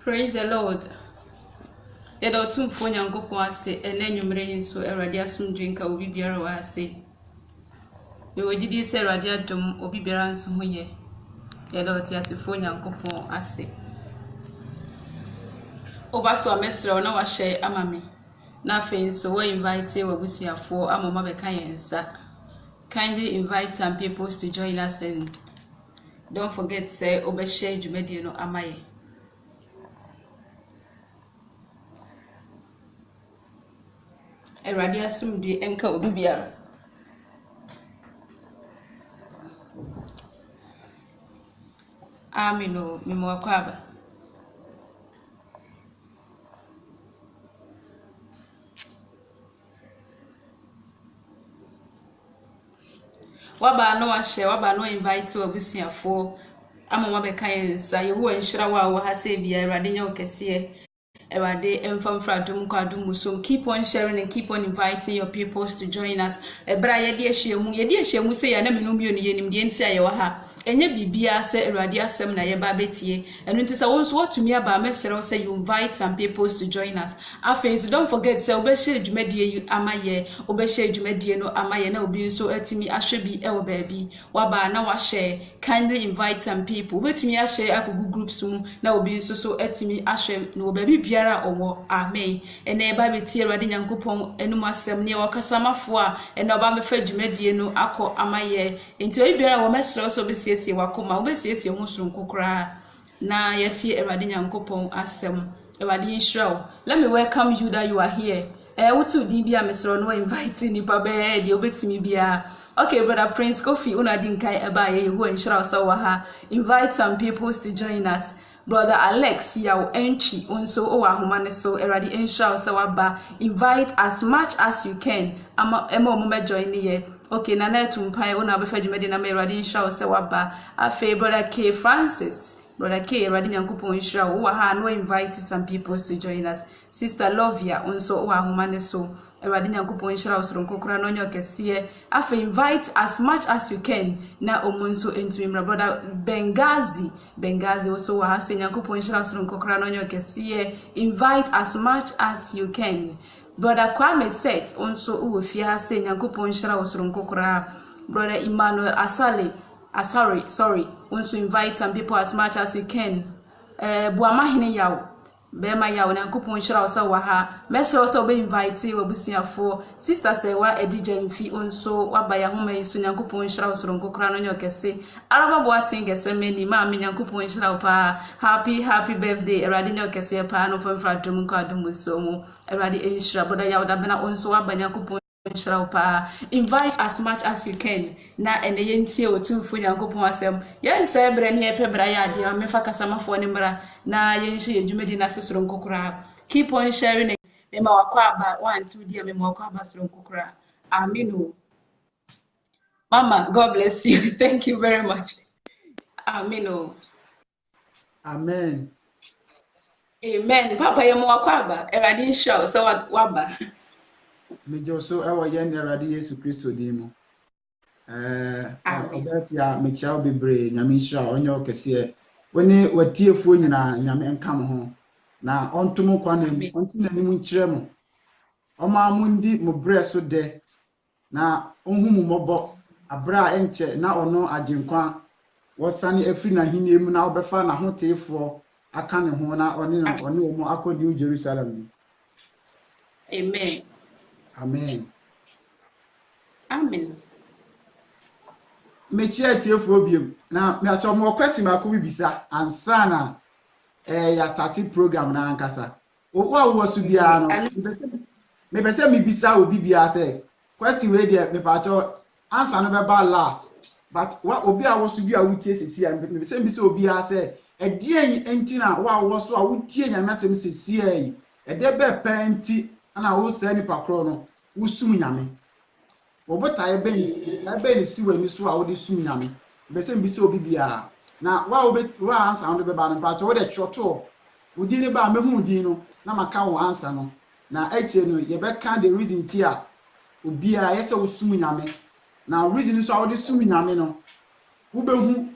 Praise the Lord. Yɛda ɔtumfo Nyankopɔn ase ɛna anwummere yi nso Awurade asomdwe nka obi biara wɔ ase. Mewɔ gyidi sɛ Awurade adom obi biara nso ho yɛ. Yɛda ɔteasefo Nyankopɔn ase. Oba so a mɛsrɛ wo na wahyɛ ama me. Na afei nso wɔ invite w'abusuafoɔ ama ɔma bɛka yɛn nsa. Kindly invite some people to join us and don't forget sɛ wobɛhyɛ dwumadie no ama yɛn. Awurade asomdwe enka obi biara. Amen o mimwakwaba. Waba no ahye waba no invite wabusuafo ama mabeka yensa yewo enhira wa ha se bia Awurade nya okese. Awurade emfamfra dum kwa dum musom. Keep on sharing and keep on inviting your people to join us. Ebra yedi ehyiemu se ya na menum bio ne yenim de ntia ye wa ha. Enye bibia se Awurade asem na ye ba betie. Enu nti se wonso watumi aba mesere say you invite some people to join us. Afei so don't forget say obehye dwumadie yu amaye, obehye dwumadie no amaye na obi nso atimi ahwe bi e wo baabi. Waba na wa share. Kindly invite some people. Obetumi a share akogu groups mu na obi nso so atimi ahwe no baabi bia owo amen ene eba beti Awurade Nyankopɔn enum asɛm ne wakasamafo a ene oba mefa dwumadie no akɔ amaye enti obi biara wo mesrɛ so besiesie wakoma wo besiesie ho sonko kra na yɛtie Awurade Nyankopɔn asɛm. Awurade nhyira. Let me welcome you that you are here. Wutu di bia mesrɛ no invite nipa be de obetimi bia. Okay, brother Prince Kofi una di nkai eba ye ho nhyira so wa ha. Invite some people to join us. Brother Alex yaw entry unso o ahoma ne so Awurade ensure so waba. Invite as much as you can ama omo join ye. Okay, na na tumpai una be fadwumade na Awurade ensure so waba. Afei brother K Francis, brother K Awurade Nyankopɔn ensure wo ha no invite some people to join us. Sister Lovia unso o ahoma ne so Awurade Nyankopɔn ensure osoro nkokora no nyo kese. Afei invite as much as you can na omunso entumi brother Bengazi also wa ha se Nyankopɔn ensure osoro nkokora no nyo kese. Invite as much as you can. Brother Kwame Set unso uwo fie ha se Nyankopɔn ensure osoro nkokora. Brother Emmanuel sorry unso invite some people as much as you can. Buamahene yawo Bema yawo Nyankopɔn ensure osa wa ha mesro so be invite wabusuafo. Sister say wa edija mfi unso waba ya homa yiso Nyankopɔn ensure osoro nkokora no nyo kese. Araba boatin gese meni ma me Nyankopɔn ensure pa happy birthday Awurade nyo kese pa no famfra dum kwa dum so mu Awurade ensure boda yawo da bena unso waba Nyankopɔn invite as much as you can na ene yentie otumfo Nyankopɔn asɛm yensa ebre ne epebra ya ade amefa kasamafo ne mbra na yenhye yedwumadi na sesoro nkokora. Keep on sharing mema wakwa aba 1 2 dia mema wakwa aba soro nkokora. Amen. Mama, God bless you. Thank you very much. Amen. Amen. Amen. Papa yema wakwa aba Awurade nshaw so waba Mejo so ewo ye ne Awurade Yesu Kristo din mu. Obafia mechia obebre nyame nhira onye okese. Woni watiefuo nyina nyame enka mo ho. Na ontum kwanam onti nanim nkire mo. Oma mundi mo bre so de. Na onhu mu mobo abra enche na ono agenkwa wosane afri na hini mu na obefa na hoteefo aka ne ho na oni omo akodi New Jerusalem. Amen. Amen. Mechia tiefo biem na me aso mo kwesi mako bibisa ansa na ya starting program na ankasa. Wo su bia no me bese me bisa obi bia say question we dey me pacho answer no be ba last but wa obi a wo su bia wo tie sesi a me bese bisa obi a say e die enti na wo so a wo tie nyame asem sesi ai e de be penti ana wo se ni pakro no wo sum nyame obota ebe ni si wani so a wo de sum nyame bese mbisa obi bia na wa answer no be ba no pacho wo de choto wo di ni ba mehu di no na maka wo answer no na eche no ye be kan the reason tia obi a yese wo sum nyame na reason so a wo de sum nyame no wo be hu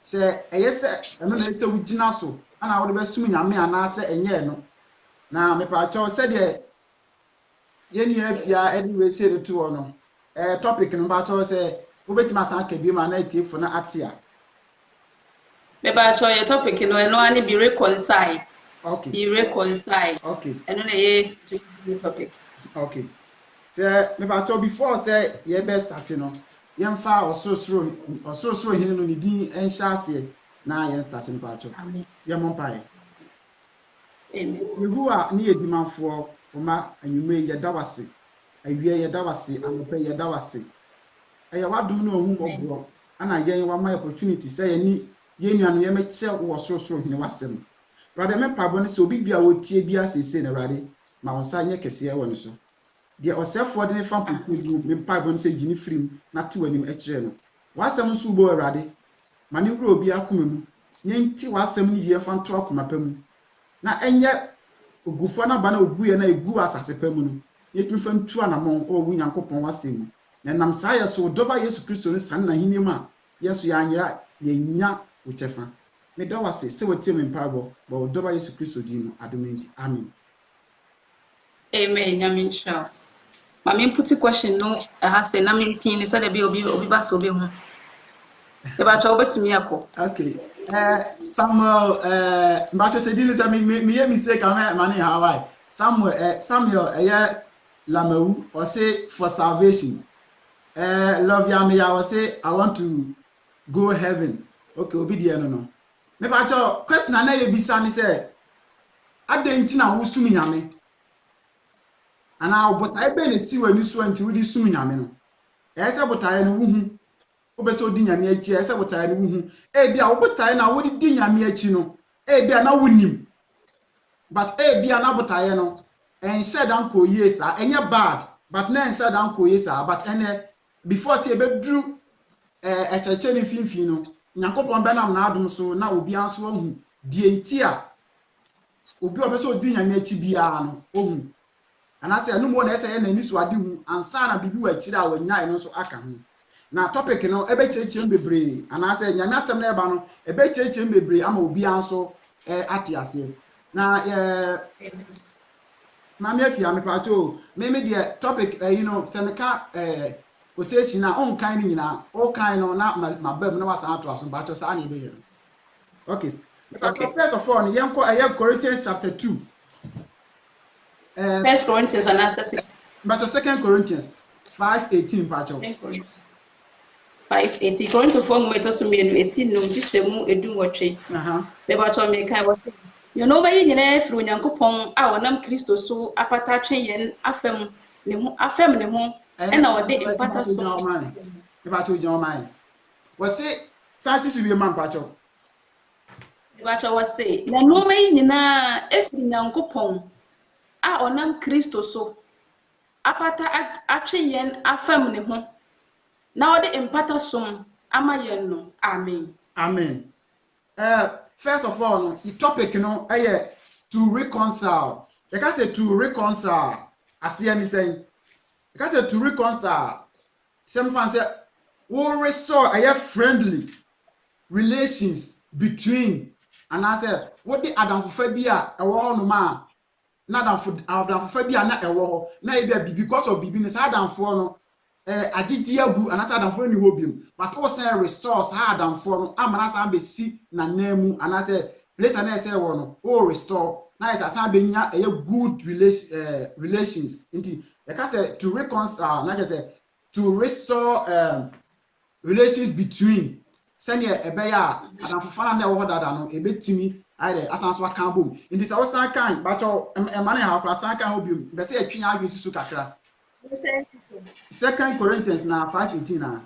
se eyese eno na ese wugina so ana wo de besum nyame ana se enye no na me pa cho se de yeni afia edi we se de to no topic no ba cho se wo betima san ka bi ma na etiefo na atia me ba cho ye topic no eno ani be reconcile. Okay. Be reconcile. Okay. Eno na ye topic. Okay. Se me ba cho before se ye be start no yemfa osoro hini no ni din enhya ase na ye start no ba cho. Amen. Ye monpae. Amen. Yehuwa ni edimanfo oma anwume ye dawase. Awie ye dawase, amope ye dawase. Eye wadom no ohun obro ana yen wa my opportunity say ye ni ye nuanu ye meche wo osoro hini wasem. Rade me pabo ne so obi bia wotie bia sese na rade ma wonsa nye kese e won so. De osefo de ne fam pokudu me pabo ne se gini frim na te wanim e kire no. Wasem nso ubo rade ma ne ngro obi akomemu. Nye nti wasem ni ye fa nto akoma pamu. Na enye ogufo na ba na oguye na egu asase pamu no. Ye tumi fa ntu anamon o wu Nyankopon wasem. Na nam sa ye so doba Yesu Kristo ne san na hinim a Yesu ya anyira ye nya uchefa. Me do wase se wotie me mpabo ba odoba Yesu Kristo di no adomenti. Amen. Amen. Nyamisha. Ma me put question no ha say na me pin ni say be obi ba so be hu. E ba cha obetumi akọ. Okay. Samuel mbacho se di ni say me ye mistake am mani Hawaii. Samuel Lamewu or say for salvation. Love Yamiya or say I want to go heaven. Okay, obi di no. Me ba cho question na ye bisa ni say adenti na wo sumi nyame. Ana obotae be ne si wani so anti wudi sumi nyame no. Ese botae no wuhu. Obeso di nyame achi ese botae no wuhu. Bia obotae na wudi di nyame achi no. Bia na wunim. But bia na botae no ense dan ko yesa enye bad but na ense dan ko yesa but ene before say ebedru echeche ni finfin no Nyankopon benam na adom so na obi anso ahu die ntia obi obeso di nyame achi bia no ohu ana say no mo na ese na ni so ade hu ansa na bibi wa chira wa nyai no so aka hu na topic no ebe cheche mbebre ana say nyame asem na eba no ebe cheche mbebre ama obi anso ate ase na Mami afia me pacho me the topic se me ka quotation na on kan ni nyina o kan no na mabam na wasan ato aso pacho sa na ebe here. Okay. First of all, yenko Corinthians chapter 2. First Corinthians and access. Pacho 2 Corinthians 5:18 pacho. 5:18 Corinthians 4 meto so me 18 no gichemu edu wotwe. Me pacho me kan wo you know by nyina efiri Onyankopon a wonam Kristo so apata twe yen afem ne ho na wode impata so e ba to jon man wo se sachi su bi man pacho e ba cho wo se na no mai nyina efiri Onyankopon a onam Kristo so apata atwe yen afem ne ho na wode impata so ama yen no amen. Amen. First of all, the topic, to reconcile. You can say to reconcile. I see anything. You can say to reconcile. Some fans say, will restore a friendly relations between. And I said, what the Adamphobia a war no man. Not Adamphobia, not a war. Now, because of Bibiness, Adam for no. I did diabu and I said I'm for any hobium, but also restores hard and form. I'm an be see na name and I said, place and I say one or restore. Nice as I be a good relations. Indeed, like I said, to reconcile, like I said, to restore relations between. Send a bear and I'm for fun and order than a bit to me. Either as I can boom. In this also kind, but a money how class I can hobium. But say a king I to Sukatra. 2 Corinthians na 5:18 na.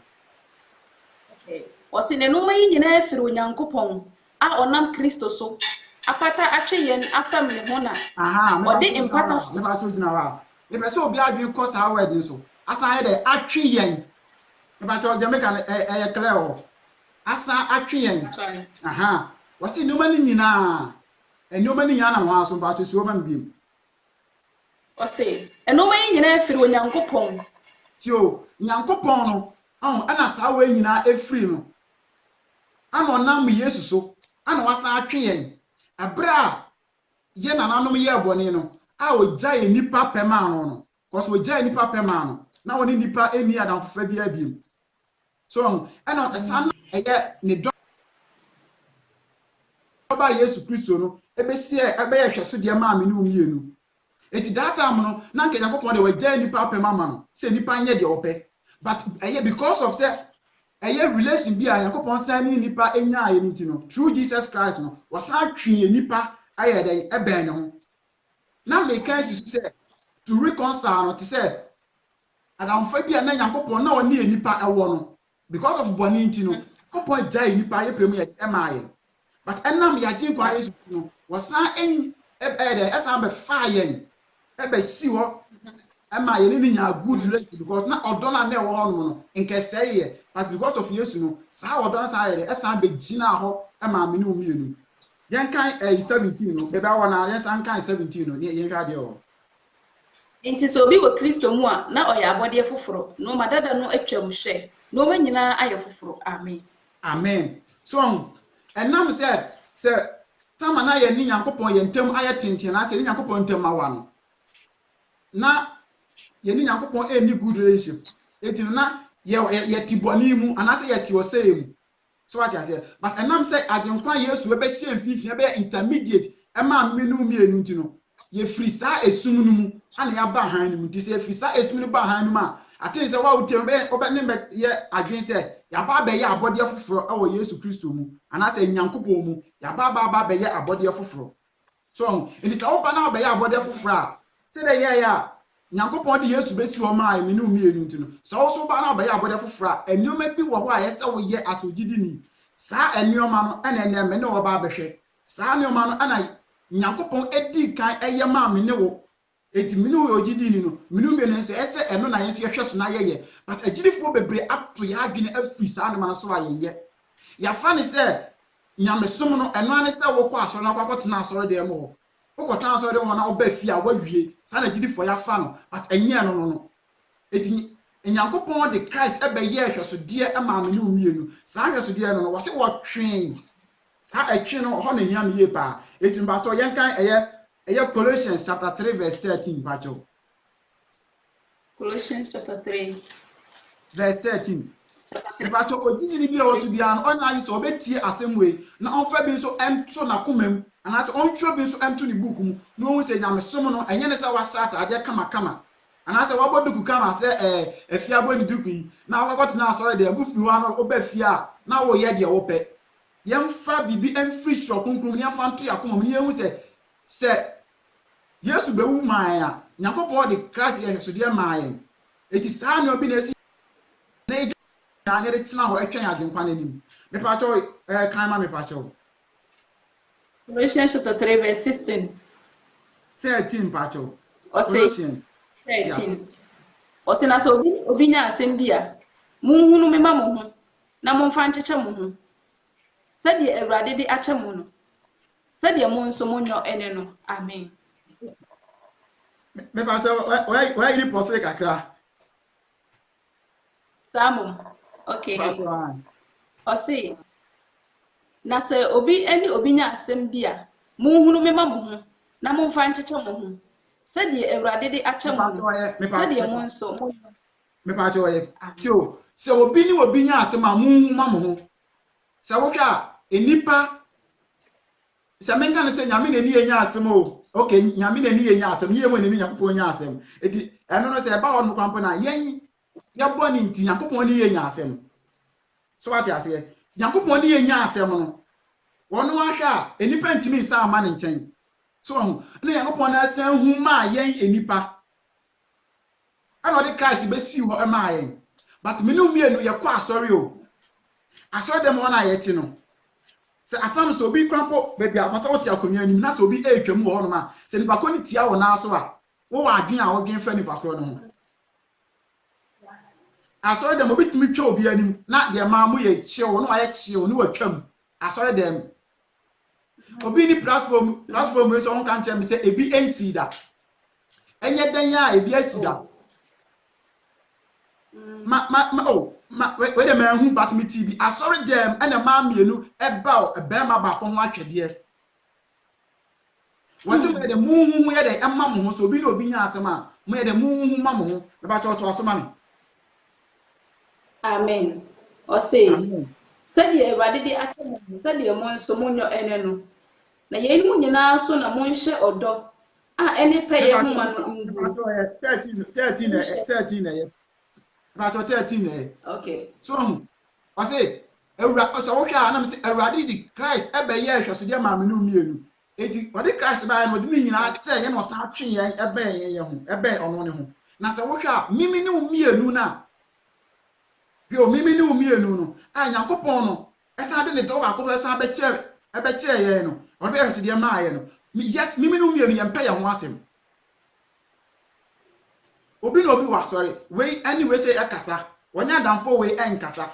Okay. Osi ne no mai nyina efiri Onyankopon a onam Kristo so apata atwe yen afam ne ho na. Ode impata so. Me ba to gina wa. E be se obi adwen course how word so. Asa he de atwe yen. Me ba to je make an clear o. Asa atwe yen. Osi no mani nyina. No mani nyana ho aso ba to so ba mbiem. Osi eno mai nyina efiri Onyankopon. Tio Nyankopon no ana sa wa nyina efiri no ana onam Yesu so ana wasa atwe yen abra ye nananom ye bone no a ogya ye nipa pema ano no cause ogya ye nipa pema ano na woni nipa eni adamfofa bi abiem so ana esan eye ne do ba Yesu Kristo no ebesie ebeye hweso de ma amenu mienu eti data am no na nke Yakobon de ogya nipa pema ma no se nipa nye de ope but eye because of say eye relation bi a Yakobon san ni nipa enya aye nti no through Jesus Christ no wasa twe nipa aye den eben ne ho na make sense say to reconcile no to say adamfa bi na Yakobon na oni nipa ewo no because of boni nti no Yakobon jai nipa ye pemu ye emaye but enam ya jinkwa Yesu no wasa en ebe esa be fire ebe si ho emaye ni nya good relation because na odona na ewo ho no nke seye but because of Yesu no sa odona sa ye esa be gina ho ema me ni omienu yen kan 17 no bebe wona yen san kan 17 no yen ka de o Inti so bi wo Kristo mu a na oya abode foforo no madada no atwam hwe no manyina aye foforo amen amen so enam se tama na ye ni Nyankopon ye ntem aye tenten na se ni Nyankopon ntem awa no na ye ni Nyankopon any good relationship etin na ye tiboni mu anase ye ti oseye mu so what I say but enam se agenkwa Yesu ebe hye mfifia ebe intermediate ema menu mienu ntino ye free sa esum nu mu ana ya ba han nu nti se free sa esum nu ba han nu ma atin se wa utem be oba ne ye adwen se ya ba be ye abode foforo ewo Yesu Kristo mu anase Nyankopon mu ya ba be ye abode foforo so it is oba na be ye abode foforo a se de ye ya Nyankopon de Yesu besi o ma menu mienu ntino so so ba na be ye abode foforo a enyoma bi wo ho a ye se wo ye asogidi ni sa enyoma no ana ene me ne wo ba behwe sa enyoma no ana Nyankopon edi kan eye ma me ne wo eti minu yo gidi ni no minu me ne so ese eno na yenso yehwe so na yeye but agirifo bebre ato ya adwene afiri sa ne man so ayeye ya fa ne se nyamesom no eno ane se wo kwa asoro na kwakote na asoro de mo wo kwota asoro de mo na oba fi a wawie sa na agirifo ya fa no but enye no eti Nyankopon de Christ ebe ye hwe so de e ma me ne umienu sa hwe so de no wo se wo twen sa atwe no ho na hia me ye pa eti mbato yen kan eye Colossians chapter 3 verse 13 bacho Colossians chapter 3 verse 13 bacho odidi ni bi o to bia no ona yi so obetie asemwe na onfa bi so ento na komam anase ontwo bi so ento ni book mu no hu se nyamesom no enye ne se wa shata ade kama anase wa boduku kama se afia bo ni duku yi na wa got na asore de bufi wa no obafia na wo ye de wo pe yemfa bibi emfiri shokunkun ni afanto yakoma ni ehu se Yesu be wu maaya Nyankopon de Christ ye so de maaya eti saa ne obi na esi na ejo na ne tina ho atwan agenkwa nanim me pa cho kan ma me pa cho Colossians chapter 3 verse 16 13 pa cho Colossians 13 Ose na so obi nya asem bia munhunu mema mo ho na momfa ncheche mo ho sede Awurade de ache mo no sede mo nso mo nyo ene no amen me pa cho why you pose kakra Samum okay Ose na se obi eni obi nya asem bia munhunu mema mo ho na momfa ncheche mo ho sede Awurade de ache mo no sede mo nso mo me pa cho ye tio se obi ni obi nya asem a munhu ma mo ho se wo hwa enipa se menka ne se nyame na ni enya asem o okay nyame na ni enya asem ye mo na ni Nyankopon enya asem eti eno no se ba ho no kwampo na yen ye bo ni nti Nyankopon ni enya asem so what ya say Nyankopon ni enya asem no wono ahwa enipa ntimi nsa ama ne nchen so na Nyankopon na asan hu ma yen enipa ana de Christ be si ho ma yen but menu mienu ye kwa asori o asori dem ho na ye ti no se atam so obi kwampo baby afasa wo ti akonya nim na so obi etwam wo no ma se nipa ko ni tia wo na so a wo wa adwen a wo gen fa nipa kro no ho asori dem obi timi twa obi anim na de ma mu ye chiewo no wa ye chiewo no wa twam asori dem obi ni platform we so on kan tell me say ebi ensi da enye dan ya ebi asida na we de man hu bat me TV asori dem e na ma mienu e ba e be ma ba ko ho atwede wasi mo de muhu ye de e ma mo ho so obi na obi nya asema mo ye de muhu ma mo ho be ba to asoma me Amen. O say, amen said ye radidi ache said ye mo nso mo nyo ene no. Na ye mu nyina so na mo nhye odo. A ene pe me ye ba to homa no me ngu. ba to 13 na ye me ba to 13 na ye Okay. so wasi ewura o so wo hwa na me se ewurade di Christ e be ye hweso de ma me no mienu eti wode Christ ba ya no de nyina te ye no sa atwe ye e be ye ho e be ono ne ho na se wo hwa mimi ne mienu na bi o mimi ne mienu no a Nyankopon no esa de ne do ba ko esa be che ye no o be hweso de ma ye no yet mimi ne mienu ye mpa ye ho asem obi no obi wa sorry we anyway say akasa wonya damfo we enkasa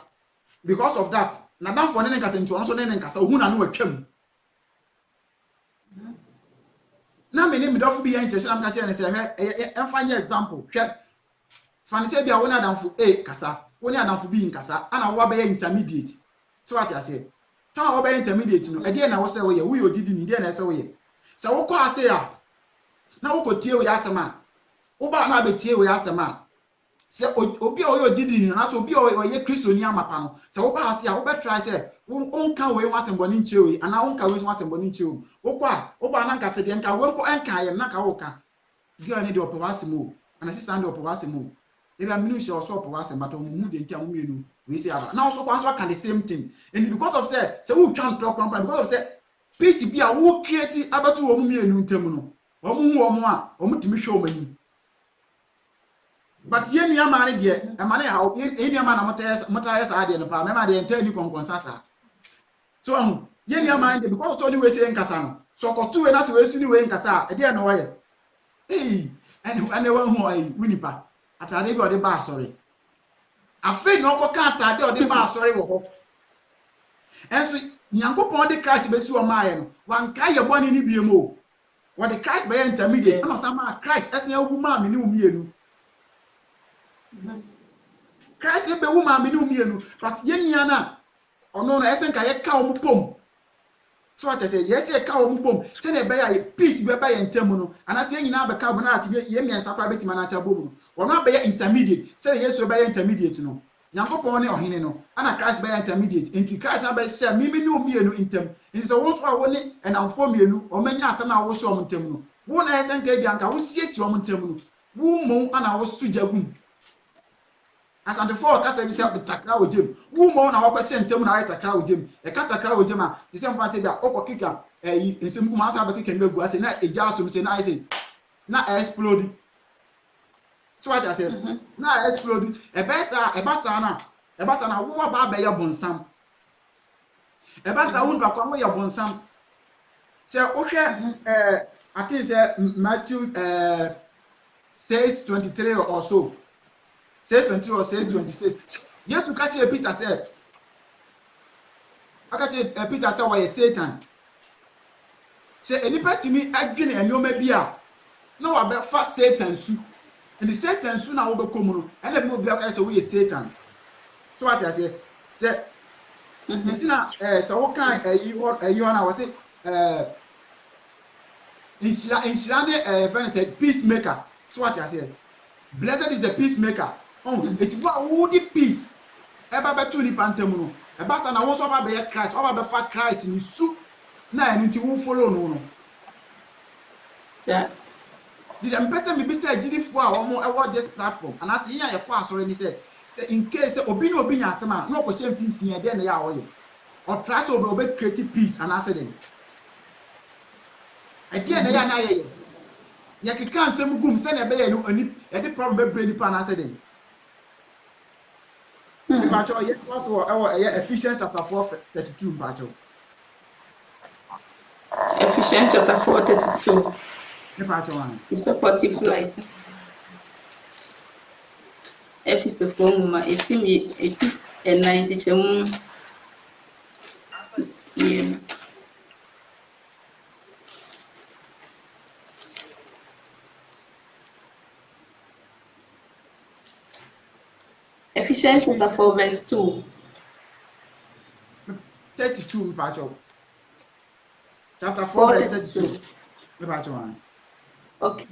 because of that na damfo ne nkasa nti ono so ne nkasa ohu na no atwam na me ne midofo bi yan kyerɛ am ka kyerɛ ne sɛ hwɛ emfa nye example hwɛ fane sɛ bia wona damfo kasa wona adamfo bi nkasa ana wo ba intermediate so what you say tan wo ba intermediate no ɛde na wo sɛ wo yɛ wo yɛ odidi ni de na sɛ wo yɛ sɛ wo kɔ ase a na wo kɔ tie wo yɛ asɛm wo ba na abetie wo yɛ asɛm sɛ obi a wo yɛ odidi ni na so obi a wo yɛ kristoni amapa no sɛ wo ba ase a wo bɛ try sɛ wo nka wo yɛ asɛmbɔ ni nkyɛ wo ana wo nka wo yɛ asɛmbɔ ni nkyɛ wo wo kɔ a wo ba na nka sɛ de nka wo nko nka yɛ na ka wo ka girl ne de ɔpɛ wasɛm o ana sister de ɔpɛ wasɛm o maybe I'm not sure so ɔpɛ wasɛm but ɔmo hu de nti a mo mienu we say aba now so kwanso aka the same thing and because of say wo twa ntɔ kwan because of say peace bi a wo create abatu wo mo mienu ntam no ɔmo hu ɔmo a ɔmo timi hwɛ ɔmo ani but ye nua ma ne de e ma ne ha ye nua ma na motayɛ saa de no pa me ma de enta ni konkonsa saa so ye nua ma ne de because so ni we say nkasa no so kɔto we na se we su ni we nkasa e de na wɔyɛ ene wa hu ai winipa atade bi ɔde ba asɔre afei na ɔkɔ ka atade ɔde ba asɔre wɔ hɔ enso Nyankopɔn de Christ be su ɔmaayɛ no wanka yɛ bɔne ni biem o wɔde Christ be intermediate ana sama Christ ɛsen awu ma me ne umienu Christ be wu ma me ne umienu but yenia na ɔno no ɛsen ka yɛ ka ɔmo pom so what I say yes yɛ ka ɔmo pom sɛ na be ya peace be ba yɛ ntam no ana sɛ nyina be ka bo na ati yɛ miɛnsa kra betima na tabom no ɔno be yɛ intermediate sɛ Yesu be yɛ intermediate no Nyankopɔn ne ɔhene no ana Christ be yɛ intermediate enti Christ be hyɛ mimi ne umienu ntam nti sɛ wo so a wo ne enamfo mienu ɔmanya asɛm na wo hyɛ ɔmo ntam no wo na ɛsen ka bia nka wo siesie ɔmo ntam no wo mo ana wo so jagum asante for kasa bi sɛ takra ojem wo mo na wakɔhyɛ ntam na ayɛ takra ojem ɛka takra ojem a ti sɛ mfa sɛ bia okɔ kika nsɛm kuma asa ba kika ngegu ase na egya asom sɛ na ayɛ sɛ na explode so what I say na explode ɛbasa na wo ba ba yɛ bonsam ɛbasa wo ba kwa mo yɛ bonsam sɛ wohwɛ I think sɛ Matthew 6:23 or so 6:23 or 6:26 Yesu ka kyerɛ Peter sɛ Peter sɛ wɔyɛ Satan sɛ enipa timi adwene enoma bi a na wabɛfa Satan su and the Satan su na wobɛkɔ mu no ɛna bi obi aka sɛ wɔyɛ Satan so what I say sɛ ntina sɛ wo kan ayi hɔ na wɔ sɛ inhyira ne friend sɛ peacemaker so what I say blessed is the peacemaker eti wo a wo di peace eba betu nipa ntam no eba sa na wo so ba be Christ oba be fa Christ ni su na enu nti wo follow no Sir. Did am person me be say gidifo a omo ewo this platform and as yin ayekọ asore ni say in case obi na obi nya asema na okọ hye mfimfin e de na ya woye or trust obi create peace and accident e de na ya na ye ye keka nsem gum se na be ye no ani e de problem be bre nipa na accident mpacho ye so Ephesians chapter 4:32 mpacho Ephesians chapter 4:32 mpacho wan you support flight Ephesians 4 eti 90 chemu yeah Ephesians chapter 4 verse 2. 32 mpacho. Chapter 4 verse 32. Mpacho. Okay.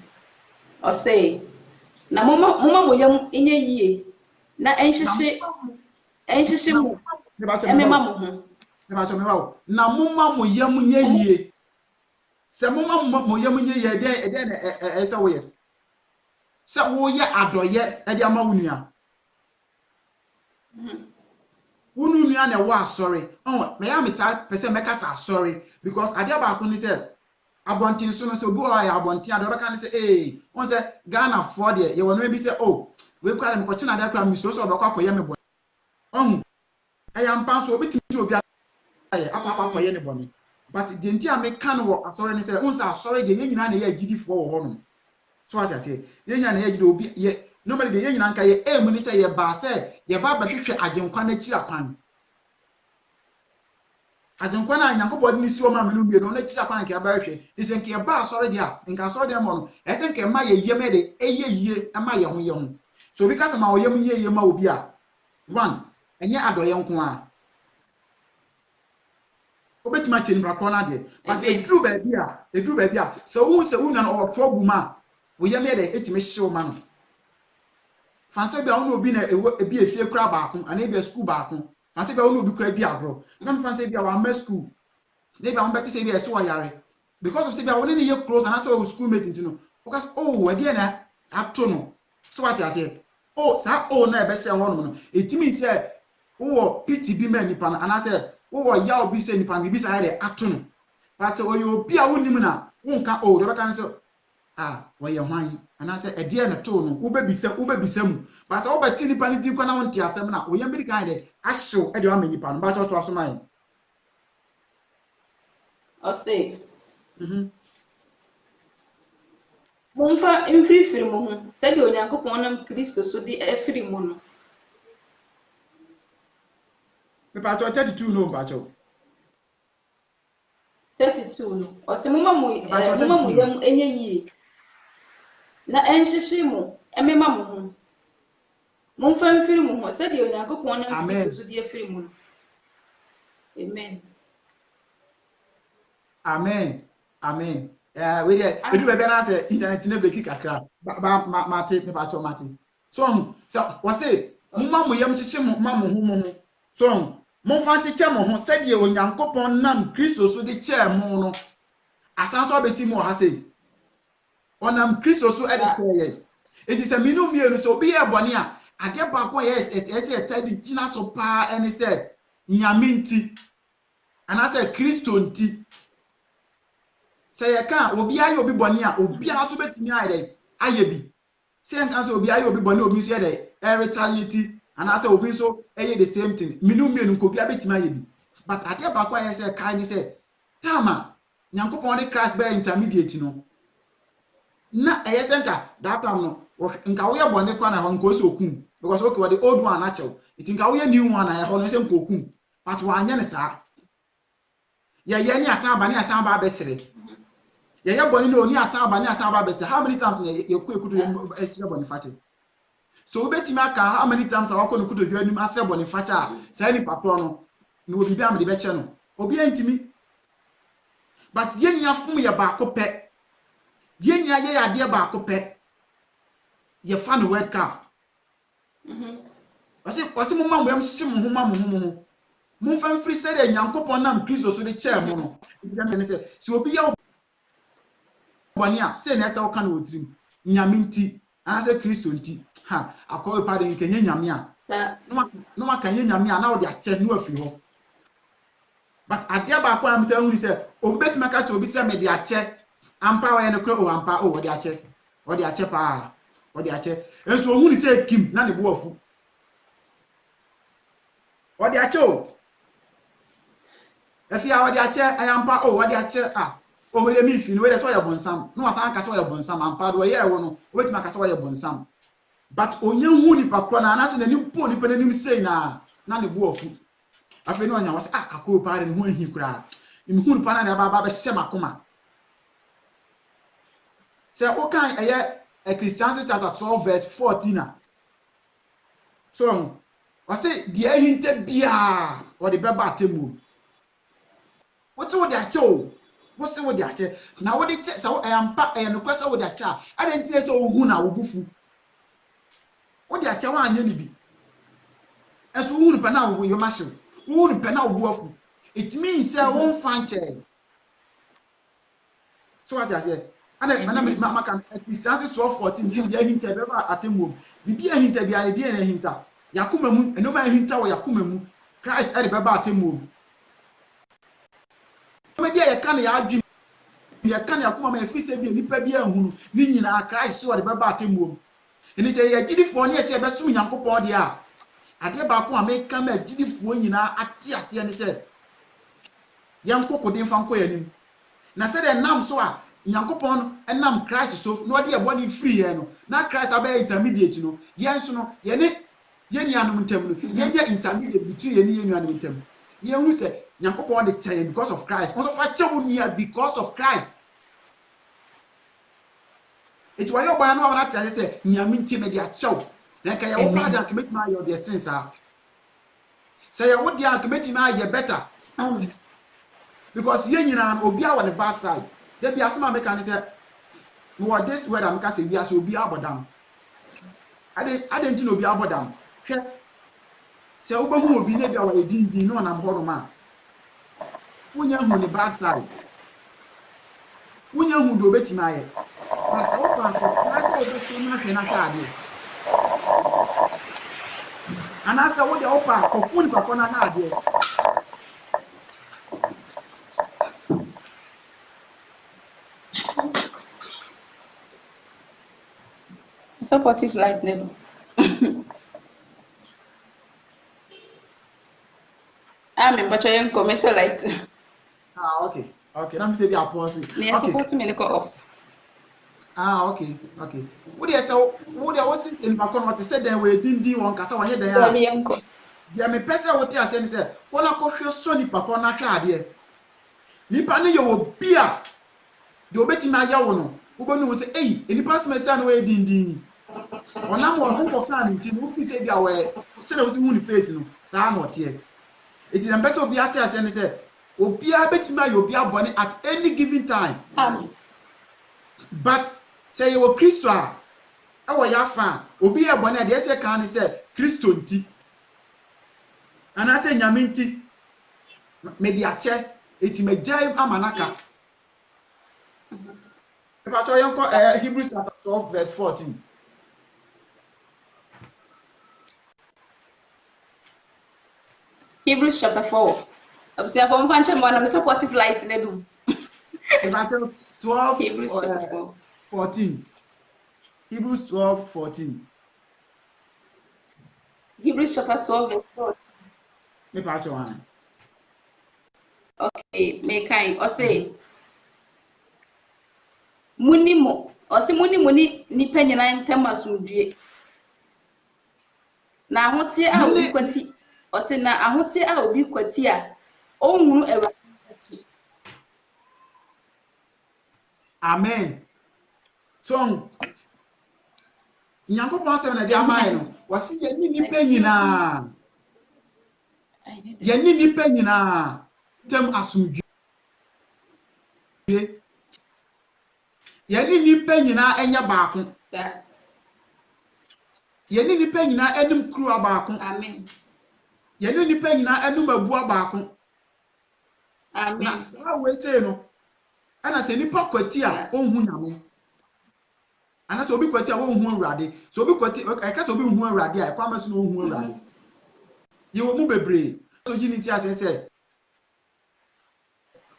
Or say na mama mo yam inye yie na enhyehye mu emema mo ho. Mpacho me wa. Na mama mo yam nye yie. Se mama mo yam nye yie de na ese wo ye. Se wo ye adoye e de ama wunua. Wunu nua na wa sorry. Oh, me ya meta pese meka sa sorry because ade ba ko ni say abontin so no so bu ya abontin ade obeka ni say on say Ghana for there ye wono bi say oh we kwara me ko china ade kwara mi so obekwa koye me bon. Oh, ya mpan so obetimi obi aye akwa koye ne boni. But the ntia me kan wo asori ni say on say asori de ye nyina na ye agidifo wo ho no. So what I say, ye nyina na ye agidi obi ye normally de ye nyina nka ye emu ni say ye ba say ye ba hwehwe agenkwa na kira kwan. Agenkwa na Nyankopɔn ni si o ma menu mienu na kira kwan ka ba hwehwe. Ise nke ye ba asori de a, nka asori de mo no, ese nke ma ye yeme de eye yie ama ye ho. So because ma oyem ye ma obi a one enye adoye nko a obetima cheni brakɔ na de but edru ba bia so wu se wu na o trouble ma wo yem ye de etimi hyew ma no fanse bia wo obi na ebi efie kura baako ana ebi school baako fanse bia wo obi kura di agro na fanse bia wa ma school na bia wo beti se bia so yare because of se bia wo ne ye close and so school mate ntino because oh we dey na ato no so what I say oh sa oh na ebe se won no etimi se wo PTB man nipa na ana se wo ya obi se nipa bi sa ya ato no but se oyo obi a wonim na wo nka o do beka ne se wo ye hwan ana se ede na to no wo bebisa mu but se wo beti nipa ni di kwa na wo ntia asem na wo ye bi kan de ahyew ede wa ma nipa no ba cho to aso man O say Mumfa imfirifiri mo ho sɛ de Onyankopɔn nam Kristo so de afiri mu no. me pa cho 32 no pa cho 32 no. O sɛ mumma mo yam enye yie. Na enhyehye mo emema mo ho. Mumfa imfiri mo ho sɛ de Onyankopɔn nam Kristo so de afiri mu no. Amen. Amen. We there edu be na say internet na break kakra ba mate me pa cho mate so we say mumma mo yam kyekye mo ma mo ho so mo fa kyekye mo ho said ye Onyankopon nam Kristo so de kye mo no asan so abesi mo ha say onam Kristo so e de kye ye enti say minu mienu so obi ye bone a ade ba ko ye ese etadi gina so pa ene say nyame nti ana say Kristo nti say ye kan obi aye obi bone a obi aso betimi aye bi say kan say obi aye obi bone obi so ye de retaliate ana say obi so eye the same thing minu ko obi abetimi aye bi but ade ba ko ye say kan ni say tama Nyankopon de Christ by intermediate no na eye senka that time no nka wo ye bone kwa na ho nko so okum because okay the old one na chew it nka wo ye new one na ho no say nko okum but wa anya ne saa ye ni asan ba besere ye bone no ni asan ba besere how many times ye ko ekudu ye esire bone fache so obetimi aka how many times awako no kudu dwanu asire bone fache a say ni papro no obi bi am de beche no obi antimi but ye nya fom ye ba ko pe ye nya ye ade ba ko pe ye fa no World Cup wasi mo ma mo yam hye mo ho ma mo ho mo fa mfiri se de Nyankopon nam Kristo so de kye mo no nti dem se si obi ye bone a se na ese wo kan wo tirim nyame nti ana se Kristo nti ha akọ pa de nkenye nyame a no ma kan ye nyame a na wo de ache no afiri ho but ade ba ko am tan hu se obi betima ka to obi se me de ache ampa wo ye no kro o ampa o wo de ache pa wo de ache enso hu ni se kim na ne bo afu wo de ache o afia wo de ache ayampa o wo de ache o we de mi fi no we de so ye bonsam no wasan ka so ye bonsam ampa do ye wo no wetima ka so ye bonsam but onye hu ni pakro na anase na ni po ni pe na nim sei na ne bo afu afi no nya wase akọ pa re hu ahi kura ni hu pa na ne ba hye makoma se o kan eye Ecclesiastes chapter 12 verse 14 na So I say the hinted bia or the beba temu. What's what they are told? What's what they are told? Now what it says, I am back and the question with that child. I didn't say so who now bufu. What they are telling you be. As who the panel with your muscle, who the panel waffle. It means I won't find child. So what I say, and I'm can Ecclesiastes 12:14 says the hinted ever at him. Be a hinted the idea and a hinter. Yakumemu, and no man hinter or Yakumemu. Christ at the baba at him. Maybe I can't argue. You can't come and face me, nipa be a who, meaning our Christ so at the baba at him. And he said, I did it for yes, I best swing Uncle Body. I did back one make come and did it for you now at Tias, and he said, Young Coco didn't find Queen. And I said, and now so Yankopon and now Christ so no idea one in free, now Christ are intermediate, you know. Yes, no, Yenny Anum, Yenny intermediate between Yenny and them. You say, Yankopon the time because of Christ. What if I tell you because of Christ? It's why you're by now that I say, Yamin Timedia chow. Then can you father commit my your sins? Say, what they are committing my better. Because yen will be on the bad side. There be a small mechanic say, what this word I'm casting, yes, will be about them. I didn't know be about them. Say, Oba will be never a didn't know and I'm horror man. When you're on the bad side, when you're on the betty my that's open for class of the nothing I and I saw what the open for phone for another. Supportive light level. I'm in Bachayan commercial light. Okay. Let me say the apostle. Near support me off. Okay. What do you say? What do you say in Bacon? What you said there we didn't one cassa or head there. Dear me person what you say, when I coffee so ni papa na hwa ade. Nipa ne ye wo bia. De obetima ya wo no. Wo bonu wo say, "Eh, nipa se mesa no we dindin." Ona mo ho ko fan nti no fi say bia we se na wo ti hu ni face no. Sa na ote. Eti na better obi ate ase ne say, "Obi abetima ye obi abone at any given time." But say you Christo a wo ya fa obi abone de say kan ne say Christo nti. Ana say nyame nti me di ache eti megya amanaka. If Hebrews chapter 12 verse 14. Hebrews chapter 4. Observe from function one supportive light in the room. Chapter 12 Hebrews chapter 4. 14. Hebrews 12 14. Hebrews chapter 12 verse 4. Me part one. Okay, make kind or say Munimo or say muni ni penny nine temas would ye. Now, what's here? I will be quati or say now I won't say I will be quatia. Oh, Amen. So, Yankopon se na dia mai no, wasi ye ni penny na. Ye ni penny na. Tem asumdwe. Ye ni penny na enya baako. Sir. Ye ni penny na enum kru baako. Amen. Ye ni penny na enum abua baako. Amen. Na sa we say no. Ana se nipa kwati a onhu nyame. Ana se obi kwati a onhu awurade. So obi kwati e ka se obi hu awurade a e kwa ma so no onhu awurade. Ye wo mu bebre. So unity as I say.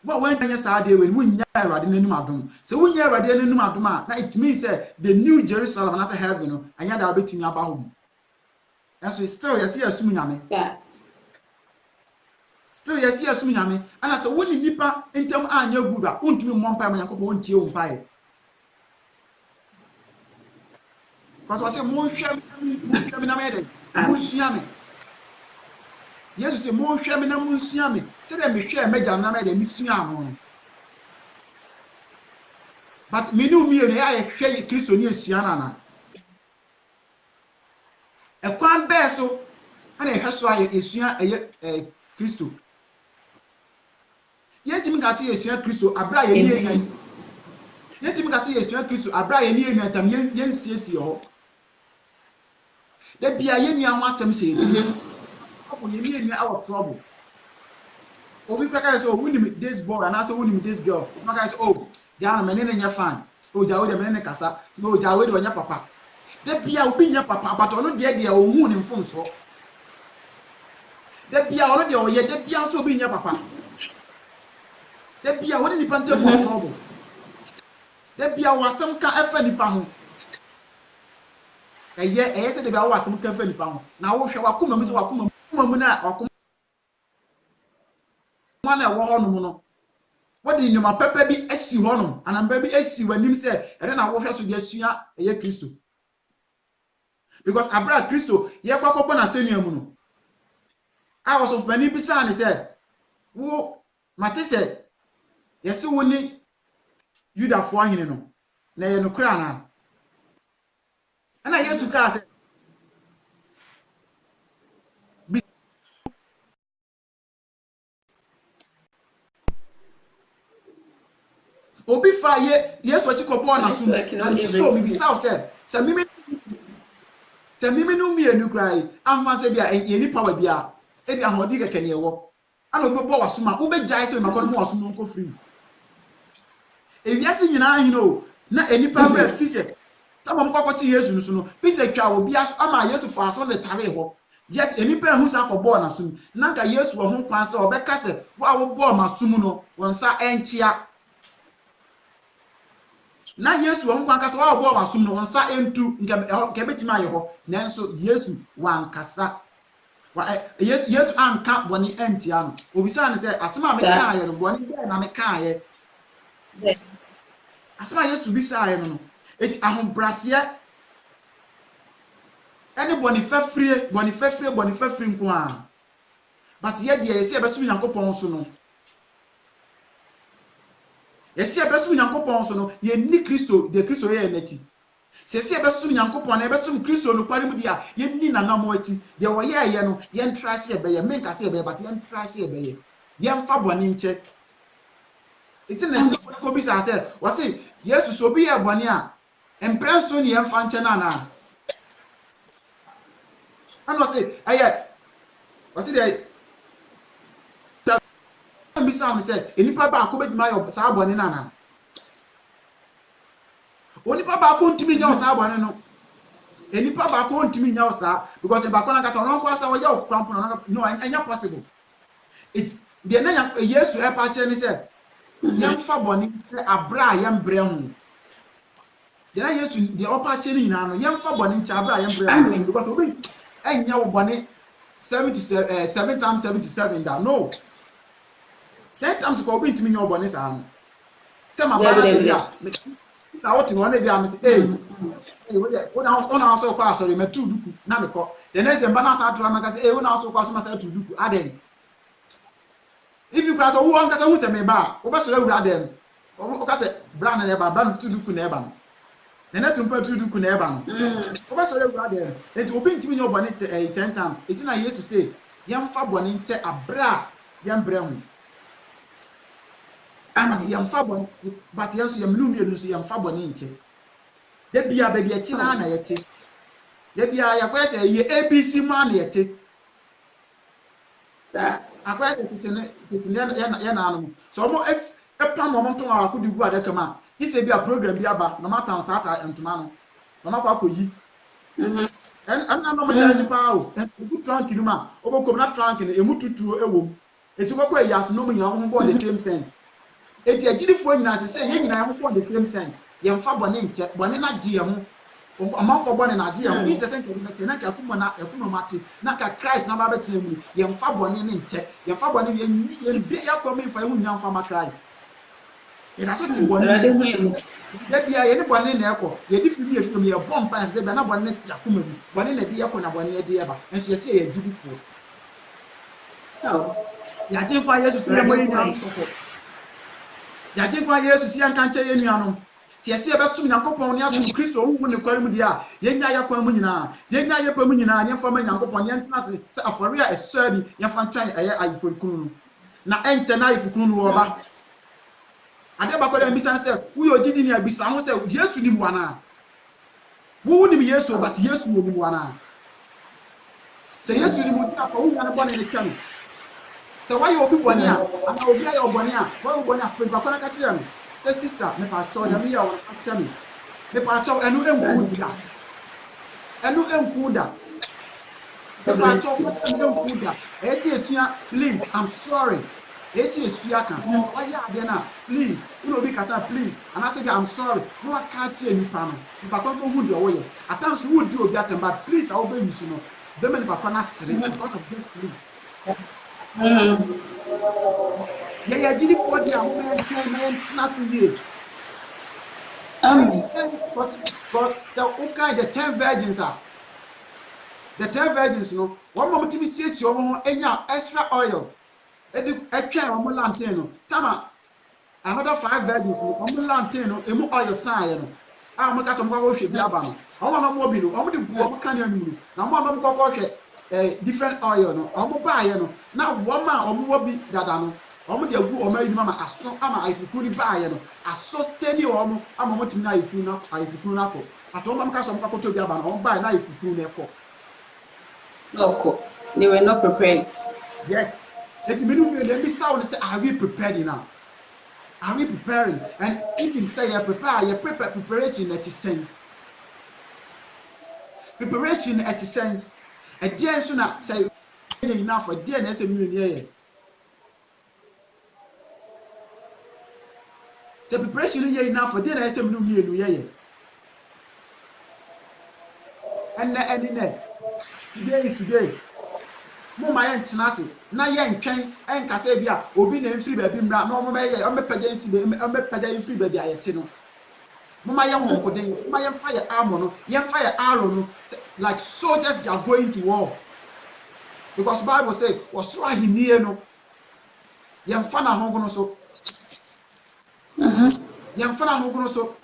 But when you say when we nya awurade nanum adom. Se we nya awurade nanum adom a na it means the new Jerusalem and as heaven no anya da betimi aba ho. That's why still you see asum nyame. Sir. Still you see asum nyame. Ana se woni nipa entem anya good a ontumi mmompa ma Yakob wontie wo mpae. Because I say mo hwɛ me na me dey. Mo sua me. Jesus say mo hwɛ me na mo sua me. Say dem me hwɛ megya na me dey me sua mo. But me no me no ya hwɛ Kristo ni asua na na. ekwan be so ana ehweso aye esua eye Kristo yentimi ka se esua Kristo abra ye ni enyan yentimi ka se esua Kristo abra ye ni enyan tam yensiesie ho da bia ye nua ho asem se ye obo ye ni enyan our trouble obi kwaka say oh win this boy and also win this girl maka say oh jana menene nya fan oh jawo de menene kasa no jawo de onya papa da bia obi nya papa but ono de ohun ni mfonso da bia ono de oye da bia so obi nya papa da bia woni nipa ntem mo trouble da bia wasem ka efa nipa ho eye se de bia wasem ka efa nipa ho na wo hwe wakoma mu se wakoma mu na wakoma na wo hono no wodi nyoma pepe bi asi hono anamba bi asi wanim se ere na wo hwe so de asua eye Kristo because abra Kristo ye kwakopo na senua mu no I was of many bisa ne se wo mate se yesi woni Yuda fo ahene no na ye no kra na ana Yesu ka se obi fa ye Yesu achi ko bo na so so mi bisa o se mimi no mi enu krai amfa se bia ye ni power bia e bia hodi keke ne wo ana obi bo waso ma wo be jai se makọ no waso no nko free e wiase nyina ahino na enipa bread fise tama mkwakoti Yesu nso no Peter twa obi ama Yesu fa aso de tare ho yet enipa ehu sa ko bo na so na ka Yesu wo ho kwan se obeka se wo bo ma so mu no wonsa entia na Yesu wo nkwa nkasa wa bo wasum no wonsa entu nke betima ye ho nanso Yesu wankasa wa Yesu anka boni entia no obisa ne se asema me ka ye no boni be na me ka ye asema Yesu bisa ye no eti ahombrase ene boni fafrie nko a but ye de ye se besu Nyankopon so no yesi ebesu Nyankopon so no ye ni Kristo de Kristo ye nachi sesi ebesu Nyankopon na ebesu Kristo no kware mu dia ye ni nanamo ati de wo ye no ye ntrase ebe ye menka se ebe but ye ntrase ebe ye mfa boni nche iti na se ko bisa se wase Yesu so bi ye boni a emprenso ni ye mfa nche na ano se aye wase de mbisa me say enipa ba ko bedima yo sa abone na onipa ba ko ntimi nya sa abone no enipa ba ko ntimi nya sa because ba ko na ka sa no ko sa wo ya okrampo no anya possible it de na Yesu e pa che ni say yam fa bone se abra yam bre hu de na Yesu de o pa che ni na no yam fa bone nche abra yam bre hu because obi enya wo bone 7 times 77 da no 10 times ko obi ntimi nya obone sa no se ma ba na what one bia me say we na so kwa sorry me tu duku na me ko the next day na sa atro ma ka say we na so kwa so ma sa tu duku aden if you class who wan ka say who say me ba wo be so ewura aden o ka say bra na ba ba tu duku na e ba no na tu mpa tu duku na e ba no wo be so ewura aden enti obi ntimi nya obone 10 times enti na Jesus say yam fa bone nche abra yam bre hu but yam fa bone but yes yam lumi enu so yam fa bone nche de bia ba bia ti na yete de bia ya kwa say ye ABC man yete sa akwa say titine ya na anu so mo epa mo nto wa ko digu adaka ma ise bia program bi aba no mata on sata entuma no no makwa koyi and na no mo chance pa o good trunk ni ma obokom na trunk ni emututu ewom etubako eyas no mo nyina ho bo the same cent eti agirifo nyina se ye nyina ho for the same cent ye mfa bone nche bone na die ho amanfo bone na die ho ise cent ke na ka kuma na ekuma mate na ka Christ na ba betia mu ye mfa bone ne nche ye mfa bone ye bi ya kwa me mfa hu nyina mfa ma Christ ye na so ti bone de bia ye ne bone na ekọ ye di fi mi efi mi ye bomb pass de na bone ne ti akuma mu bone na di ye ko na bone ye di ye ba enso ye se ye agirifo ya tin kwa Yesu se mo yin ya soko ya tin kwa Yesu si an kanche ye nuanom Siasi ebesum Nyankopon ne asom Kristo wo ne kware mu dia yenya yakwan mu nyina yenya yepa mu nyina ne fama Nyankopon ne ntena se afori a esadi yefa ntwan eye ayifon kunu na ente na ayifukunu no oba ade bakwada mbisa se wo yo didi ne abisa ho se Yesu ni mu ana wo ni Yesu but Yesu ni mu ana se Yesu ni mu dia fa wo yana bone ne kan se wa yo obi bone a ana obi ayo bone a wa yo bone a fe bakwada ka kire no. Say sister, me pa cho dem ya won tell me. Me pa cho enu enku da. Enu enku da. Me pa cho enu enku da. Esi esua, please, I'm sorry. Esi esua kan. Why ya dey na? Please. You know be kasa please. And I say I'm sorry. No I can't hear ni pa no. Me pa ko hu de owo ye. Atams who do obi atem but please I obey you so no. Be me pa na sere. Because of this please. Yeah, did it for the man, but so okay, the 10 virgins are the 10 virgins, no. One moment we see your extra oil. A can on lantern, Tama. Another 5 virgins on lantern, emu oil sign. I'm a custom worship Yabano. I want to mobile, only the poor can you now one of a different oil, no. I'm buy, no. Now one man or more be that I know. Omo de agu omo yi mama aso ama aifukuru ni baaye no aso steni omo ama motimi na aifukuru na ko ato mama ka so mpa koto bi aba no omo baaye na aifukuru na ko no they were not prepared. Yes, it mean we be sound say are we prepared enough? Are we preparing? And even say you prepare preparation at the preparation at the send a day so na say enough for day na say me here. The preparation is enough for dinner. I say, and today is today. Mo my aunt Nasi, na yen train and Casabia, Obi and free baby, no may I'm a pedant free baby. I tell you, my young woman, my fire armor, young fire arrow, like soldiers they are going to war. Because Bible say, was why he near no young fan at so. Yamfana hogono so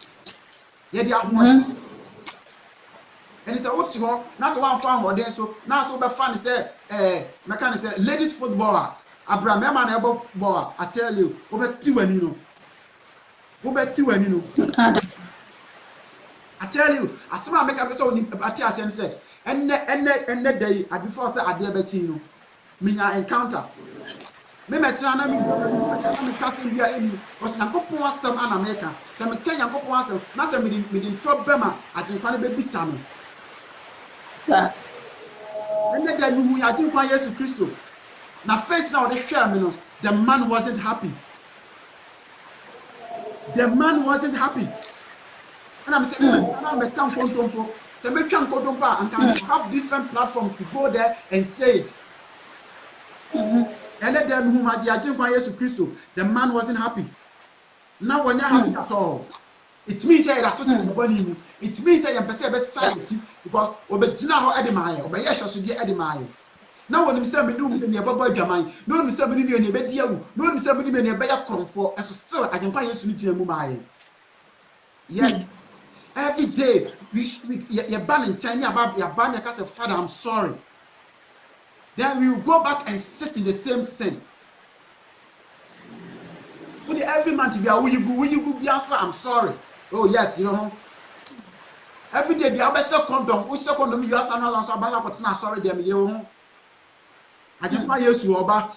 ye dia ho and say what ho na so wan fan hoden so na so be fan say meka say ladies footballer Abraham man na ebo ball I tell you obeti wani no I tell you asema make am say oni ati asen say enne day before say ade beti no minya encounter me metina na me kasim bia eni was Nyankopon asem ana meka se me ken Nyankopon asem na se me din trouble ajenkwa ne be bisa me enne da nuhu ajenkwa Yesu Kristo na face na o de hwe me no the man wasn't happy and I'm saying na me kan kontompo se me twa kontompo and can have different platform to go there and say it. And let them whom had the Ajenkwa Yesu Christo, the man wasn't happy. Now when you're happy at all, it means that it means that you're society because Obejina ho Edimaya, Obayasha Sudi Edimaya. Now when you say me no me boy Jamai, no me say me no be dia, no me say me no be ya comfort, as still Ajenkwa Yesu ni tiemu mai. Yes. Every day you're banning China about your ban your say Father I'm sorry. Then we will go back and sit in the same sin. When every man to be will you go be answer I'm sorry. Oh yes, you know. Every day be able to condom, we condom you ask another so about what na sorry them you know. Ajenkwa Yesu oba.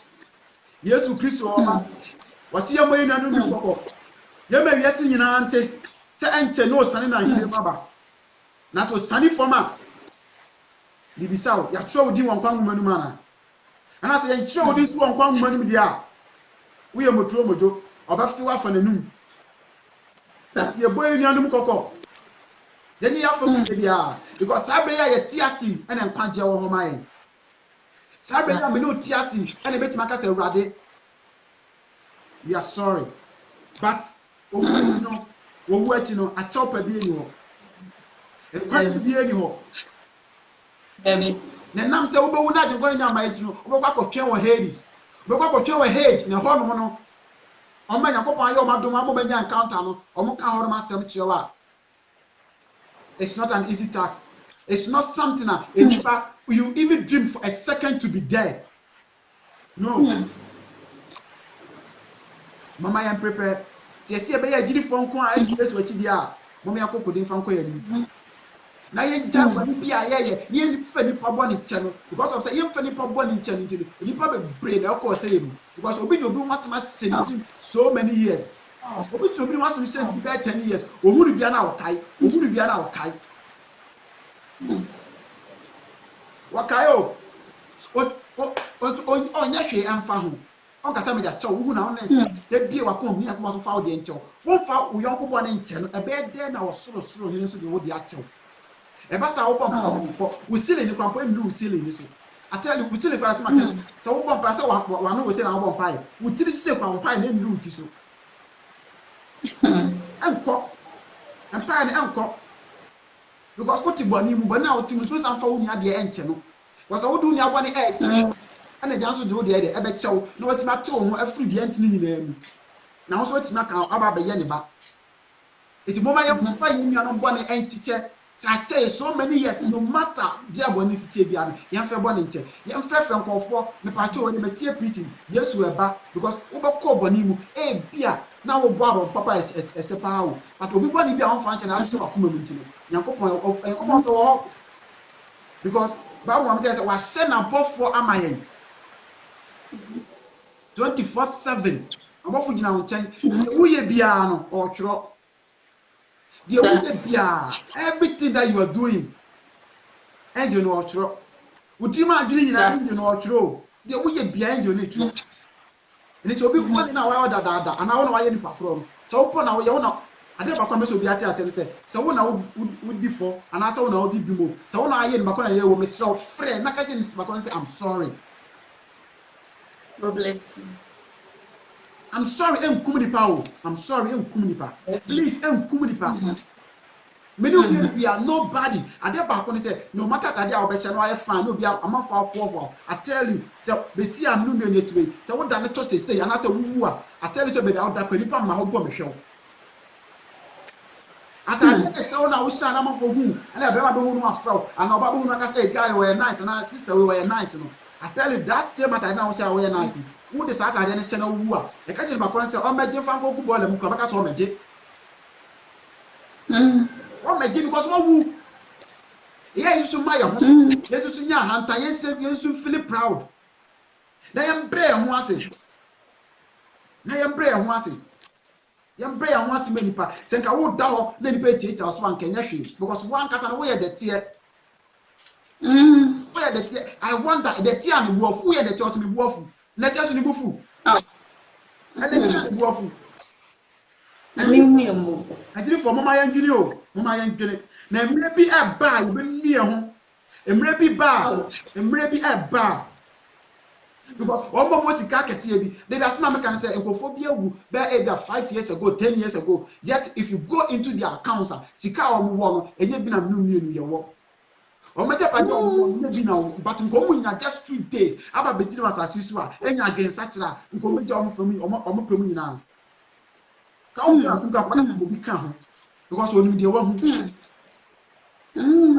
Yesu Kristo oba. Wasi ye moyi nanu mi kokko. Ye me wiase nyina ante. Se ente no sane na hire baba. Na so sane forma. Bibisa ya twa odi won kwan manu mana ana se ya twa odi su won kwan manu dia wo ye motuo mojo obafiti wa fa nanum sa ye boy nuanum kokko then you have to dia because sabre ya tiasi ene nkwaje wo ho mai sabre ya me no tiasi ene betima ka se urade we are sorry but owu no wowu ati no a chopa bi eni ho e kwati bi eni ho na nam se wo be wu na je gori nya mai tinu wo be kwakotwe wo Hades wo be kwakotwe wo Hades na ho no Oma Yakopon ayo madoma mo benya encounter no, omo ka horo masem kyewa. It's not an easy task. It's not something that you even dream for a second to be there. No. Mama yam prepare. Si be ya jiri fon ko a Jesus wachi dia. Mama yakoko din fon ko ya ni. Na ye jamba ni bia ye ye fa ni pa boni che because of say ye fa ni pa boni che ni pa be brain e ko say you because obi wasema so many years. Obi wasema say be 10 years. Ohuru bia na wakai. Wakayo on yahwe amfa ho on kasa me da chaw hu na on nse e bie wakon mi akoma so fa wo de nchaw wo fa wo yonko bo na nche no e be de na wo soro hene so de wo de achaw e ba sa wo pom wo sile ni kwampo emi wo sile ni so ateli wo sile kwara se maka so wo pom pa se wa no wo se na wo pom pa wo tiri se kwampo pa na emi wo ti so enko empa ni enko because what boni mu boni a wo timu so sanfa wo nya de enche no was wo do nya boni e ana janso do de e be chew na wo tima te wo ho afri de ntini nyina mu na wo so tima kan aba be ye ne ba eti mo ma ye fa ye nua no boni entiche sache so many years no matter dia boni sitie bia no ye mfa boni nche ye mfa nkofo me pa che wo ne metie preaching yesu eba because wo be ko boni mu e bia na wo bo aro papa ese pa wo but obi boni bia on fa nche na so akoma mu ntino yankopon so wo because Bible want to say wa se na bofo amayen 24/7 abofo gina wo chen wo ye bia no o tworo the only bia everything that you are doing angel no tworo utima adwini nyina angel no tworo the wo ye bia angel no tworo ni so obi ko na wa dada ana wo na wa ye ni pakro no so wo na wo ye wo na ade ba kwa meso bi ate ase se wo na wo di fo ana se wo na wo di bimo se wo na aye ni bakona ye wo me so friend na ka je ni bakona say I'm sorry. God bless you. I'm sorry I'm sorry please we are nobody ade ba kwa say no matter ade a obehye no aye fan no bi amafo akwo I tell you say be see am no me netwe say wo da ne to say ana say wu a I tell you say be out da panipa ma ho bo mehwe ata say na wo sha na mafo hu ana be ma be hu no afro ana oba be hu no ka say guy we nice na sister we nice no I tell you that same matter now say we nice who the Saturday ne shena wu a e ka chiri bakon say o meje fa ngo ku ball mu kura baka so o meje o meje because what wu yeah you should my ho you should nya hanta you should feel proud na yam bre ho ase yam bre ho ase manipa se nka wo da ho na nipa tietia so anka nya hwe because one kasa na wo ye de tie where the tea I wonder the tea and the wolf where the tea me wolf let us ni bufu and the tea and wolf I mean me mo actually for mama yanjini o mama yanjini na emre bi e ba you be mie ho emre bi ba because omo mo sika kese bi they be asma me can say ekofo bi awu be e 5 years ago 10 years ago yet if you go into their accounts sika omo wo no enye bi na mnu mienu ye wo omeje pa do maybe now but nkomu nya just 2 days aba bediri masasisu a enya agensa kira nkomu je omo fami omo pemu nyina ka o na sunka kwa na obi ka ho because onim de wa hu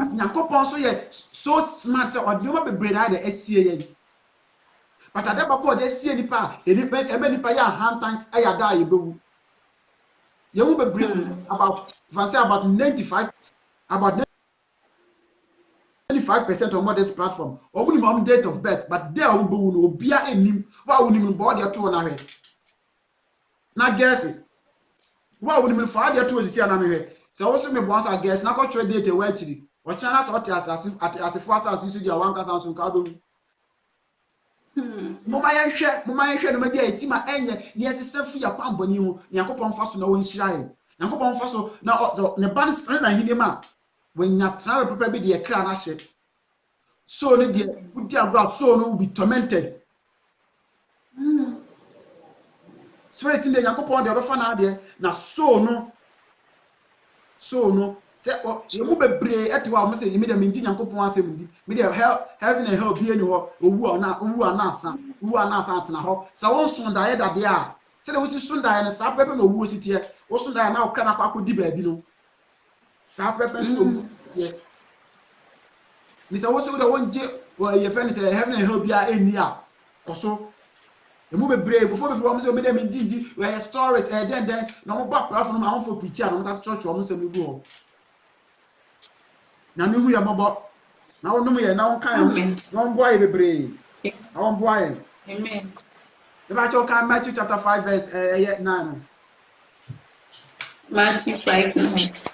at Nyankopon so ye so smart so odoma bebre na de asie ye but adeba ko de asie nipa ebe nipa ya hantan aya da ye bewu ye hu bebre about fancy about 95 about 25% of this platform only mom date of birth but there will be no bia enim wa wonim bo de to na hwe na guess wa wonim fa de to osisi na me hwe se wo so me bo answer guess na ko twa date we akiri o chana so te asefo asase su dia wan kasa so ka do mama yenhwe no ma bia etima enye ne yesesafu ya pamboni hu Yakopon fa so na wo nhira ye Yakopon fa so na ne ban san na hinema when you travel people be the cry na shit so no dey put their blood so no will be tormented spirit in the Yakopon the obefa na ade na so no say you mu bebre etwa mo say me dey minti Yakopon asem di me dey heaven and hell be any ho owu ana asa atena ho say won so da ye dade a Say we sunda and sa pepe no wo sitie. Wo sunda na okra na kwa di baabi no. Sa pepe so wo sitie. Ni say wo se wo da won je ye fe ni say heaven and hell bia eni a koso. E mu bebre before be wo me dem ndi we stories then na mo back platform ma won for picture na mo ta church wo mo se me go. Na me hu ya mobo. Na won no ye na won kan na won boy bebre. Na won boy. Amen. The Bible can Matthew chapter 5 verse 9. Matthew 5:9.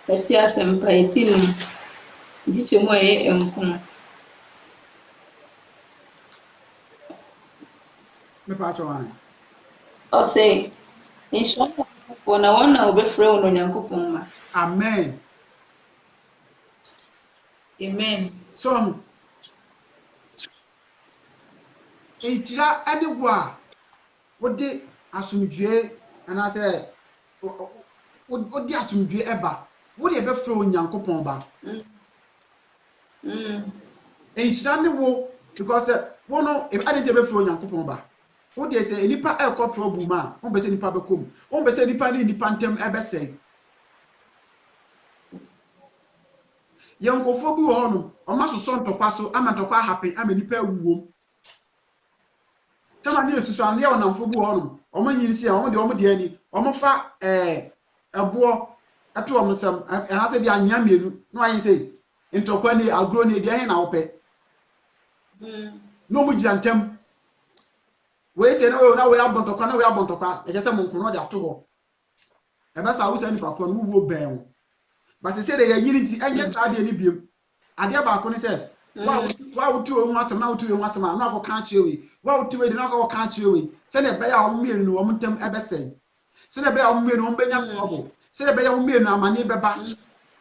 Eti asempa eti no. Ndiche mo ye empon. Me pa cho an. O say, inshallah for na one na obefre wo no Nyankopon ma. Amen. Amen. So Inchira anywhere what the asumdwe and I say what the asumdwe eba what the obefre wo Nyankopon ba. Inchira ne wo because one no if I didn't obefre wo Nyankopon ba. What they say nipa e ko trouble ma won be say nipa be kom won be say nipa ni nipa ntem e be say yankofo bi wo hono o ma so so ntokwa so ama ntokwa happen ama nipa wuwom tama ni esusu an ye wonamfo bi wo hono o ma nyini si a o de ani o mo fa ebo ato o msam ana se bi anya mienu no ayin sei ntokwa ni agro ni de he na wo pe no mu giantem we say na we abontokwa na we abontokwa e je se mo nkono de ato ho e be sa wo se ni pa ko no wo ben wo but say they yiri nti enye sa de ni biem ade ba ko ni say wa wutu ohun asem na wutu ohun asem na akọ kan chiwe wa wutu we de na akọ kan chiwe say na be ya o mienu no o ntem ebe say say na be ya o mienu o benya trouble say na be ya o mienu amane beba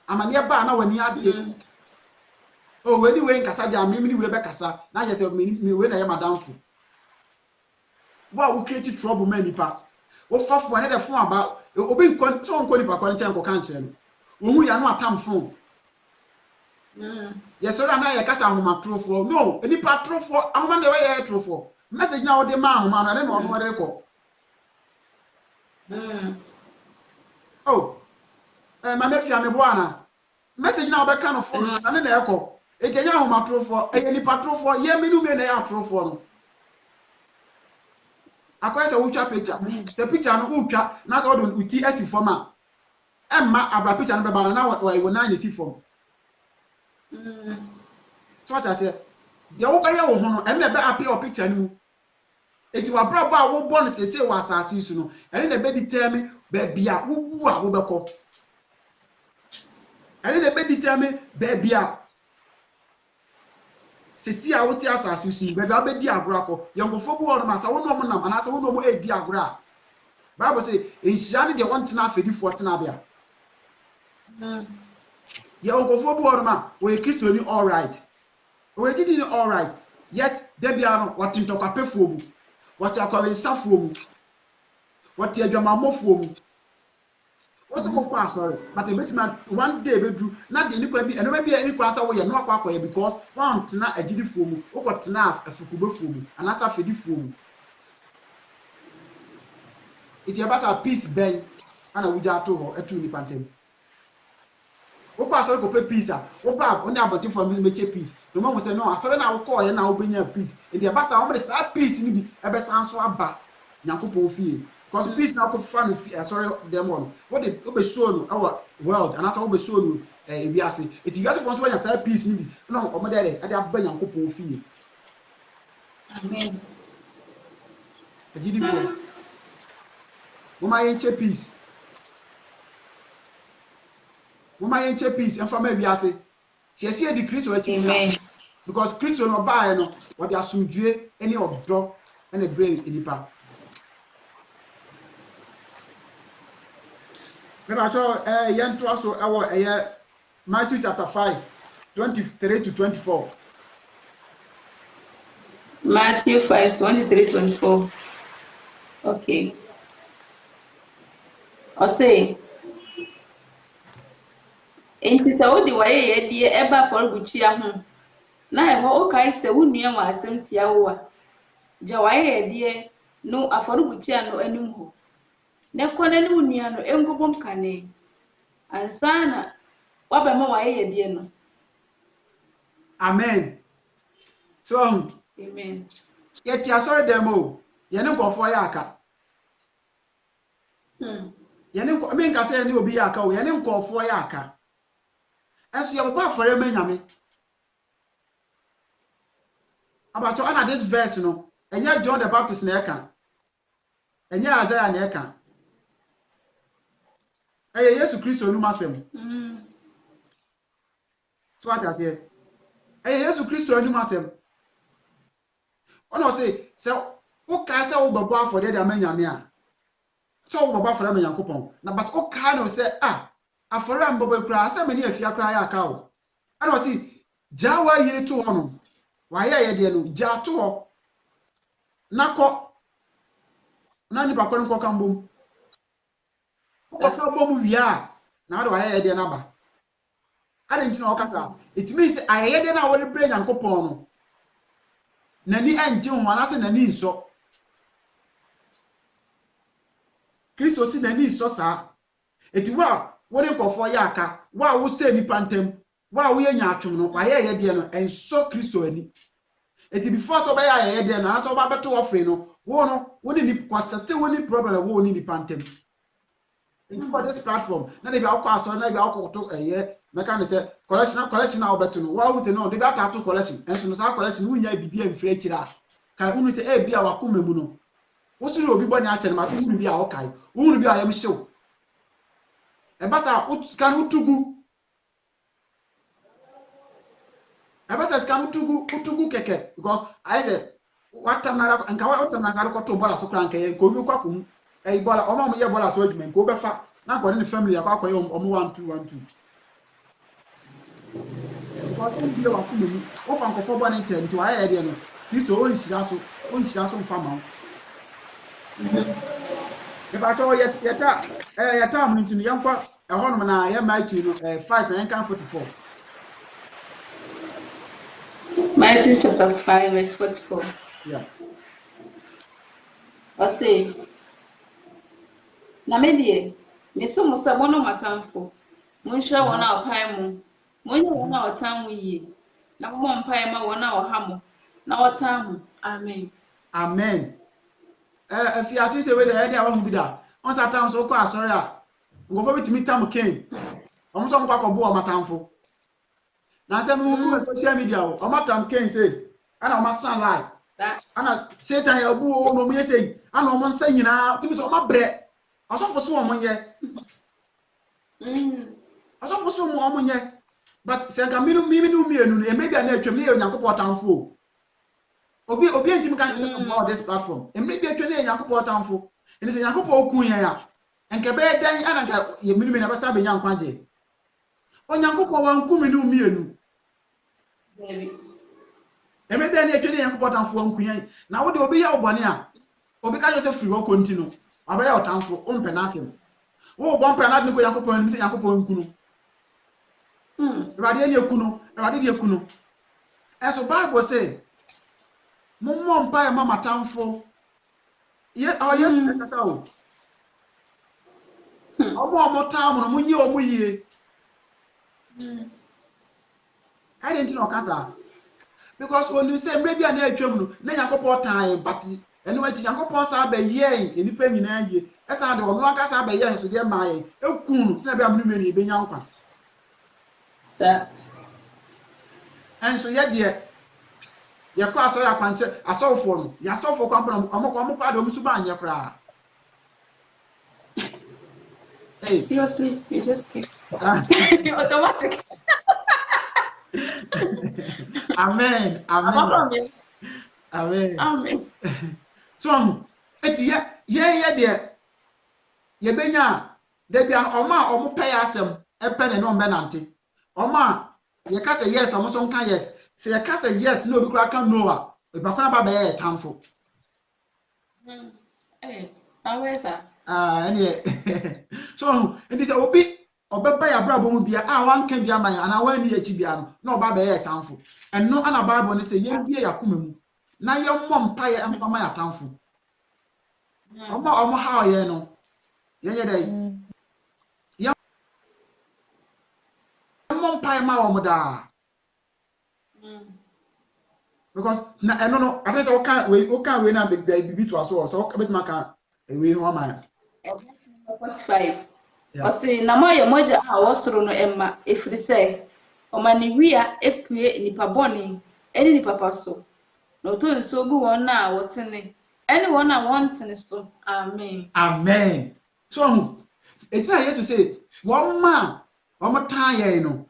amane ba na wani ate o we ni we nkasa ja me ni we be kasa na je say me we na ye madamfo wa wo create trouble man nipa wo fafo na de fon aba obi nkon so nkon nipa ko nchen ko kan chire no wo ya no atamfo yes so na ye kasa ahoma trofo no nipa trofo ahoma de we ye trofo message na wo de ma ahoma na no no de ko oh ma me fia me bo ana message na wo be ka no phone na na e ko e je nya ahoma trofo e nipa trofo ye menu me na ya trofo no akwai se wutwa picture se picture no wutwa na se wodo uti asi form a emma abra picture no be ba na wo na ni si form so what I say de wo be ye wo ho no em na be appear o picture ni mu eti wa bra ba wo born se wa asase isu no ene na be determine be bia wo wu a wo be ko ene na be determine be bia sisi a wote asase isu be ba be di agora ko yankofo bu ono ma sa wono mo nam ana sa wono mo e di agora Bible say enhia ne de wontena afedifo tena bia yankofo bu ono ma we Kristo ni all right we did ni all right yet de bia no wotintokwa pefo mu wote akwa nsafo mu wote adwamamofo mu what's mo kwa sorry but a bit man one day bedru na de ni kwa bi eno bi ni kwa sa wo ye no akwa because one tena agidi fomu wo ko tena afukube fomu anasa fedi fomu iti abasa peace ben ana wuja to ho etu ni pantem wo kwa sorry ko pe peace a wo ba oni abonti for me meche peace no mo say no asore na wo ko ye na wo benya peace iti abasa wo me sa peace ni bi ebe san so aba Nyankopon fie because peace na ko fa no sorry them one what they be show no our world and as we be show no e bi ase it you got to want to say peace ni bi no o mo dey e dey aba Nyankopon fie Amen. Agidi ko mo ma yenche peace en fama bi ase sie di Kristo e Amen. because Kristo no ba no what they asumdue any odo and a brain inipa Yento also our Matthew chapter 5, 23 to 24. Matthew 5, 23, 24. Okay. I say, enti sa wodi waye ye die eba for guchia ho na e ho okay se wo nua wa asem tia wo a ja wa ye de no aforugutia no anim ho ne kwana ne wo nua no engobom kane ansana waba ma wa ye de no. Amen. So Amen. yet ya sorry demo ye ne nkofo ya aka ye ne nko me nka se ne obi ya aka o ye ne nkofo ya aka enso ye baba afore ma nyame abacho ana this verse no enya John the Baptist na eka enya Isaiah na eka eye Yesu Kristo nu masem so what I say eye Yesu Kristo nu masem ono say o ka se wo babo afore de amanyame a so wo babo afore ma Yankopon na but o ka no say afore am babo kura say me ne afia kura ya aka o ana say jawa yiri to ho no wa ye de no ja to ho nakọ na ni bakọ nko kan bom ko ka bom wia na ade wa ye de na ba ade ntino o kasa it means ayeye de na wo de bre Yankopon no nani anje ho na se nani nso Kristo si nani nso sa etiwa wo de nkofo ya aka wa wo se nipa ntem wa wo ye nya atwom no wa ye de no enso Kristo ani eti before so ba ye de no so ba beto ofre no wo no wo ni kwasete wo ni problem wo ni nipa ntem for this platform na dey be akọ aso na be akọ to meka ne se collection na obeto no wa wo se no dey be atato collection enso no sa collection wo nya bibia mfire kira kai unu se bia wakoma mu no wo suru obi bọ ni ache ma unu bia o kai unu bia yam hyew e basa scan utugu e basa scan utugu keke because I say wata na nka wata na ga ko to bola so kran kai ko bi kwa ku e bola o ma mo ye bola so adwuma ko be fa na ko ne family akwa akwa o mo 1-2 because we be wa ku mu o fa nkofo bo ne nti wa ye de no Kristo o nhira so mfa ma e ba to yeta am nti no yankwa e ho no na ye Matthew no 5 na yankan 44 Matthew chapter 5 verse 44. yeah I say na me die me se mo se mo no matamfo mo nhwa wona opan mu mo nya wona otan mu yie na mo mpan ma wona oha mo na otan mu amen amen if you ati say we dey head awon bi da on satan so ko asori a ngofo bitimi tam ken omo so nkwa ko bo o matamfo na se mo ku social media o matam ken say ana o masan live ana satan ya bu o no mo yesei ana o mo nsa nyina timi so o mabre asofo so o mo nye asofo so o mo nye but se nka minu mienu no e maybe na atwam ne Yankopon tamfo obi ntimi kan say about this platform e maybe atwam ne Yankopon tamfo ene se Yankopon okun yan ya enka be dan ana nka ye minu na basa be Yankwaje o Yankopon wan ku minu mienu baby e maybe na atwam ne Yankopon tamfo okun yan na wo de obi ya obone a obi ka Joseph free wo kontinu abaya otamfo o mpe na asem wo bo mpe na de ko Yankopon ni se Yankopon nkunu Radi ni ekunu radi di ekunu eso Bible say mo mpa e mama tamfo ye yes kasa o omo tam no munye omo yie I didn't know kasa because when you say maybe na atwam no na Yankopon tan but eno ati Yankopon sa ba ye enipa nyina yie esa de ono akasa ba ye so de ma ye ekunu se be amunu meni be nya nkwa sa enso ye de ye kwa asori akwanche asofo no ya asofo kwampo omo kwa do msuba anye kra hey seriously you just keep automatic amen so eti ye de ye benya de bia omo pay asem epe ne no mbe nante omo ye ka say yes omo so nka yes say ye ka say yes no obi kura kan no a e ba kona ba be tamfo awesa ene so enti say obi obeba ya brabo mu bia a wanka bia man ana wani echi bia no na oba be ye tamfo enno ana bible ne se yem bia yakoma mu na yemmɔ mpaye empama ya tamfo omo ha ye no ye dai yemmɔ mpaye ma wo mu da because na enno no I think so can we na bibi to aso so betima kan we ho ma 45 Osi na moyo moja a wosoro no emma efiri se omani wia epue nipa boni eni nipa paso no to nso gu won na wotene eni won na wontene so amen so etina yesu say won ma won tan ye no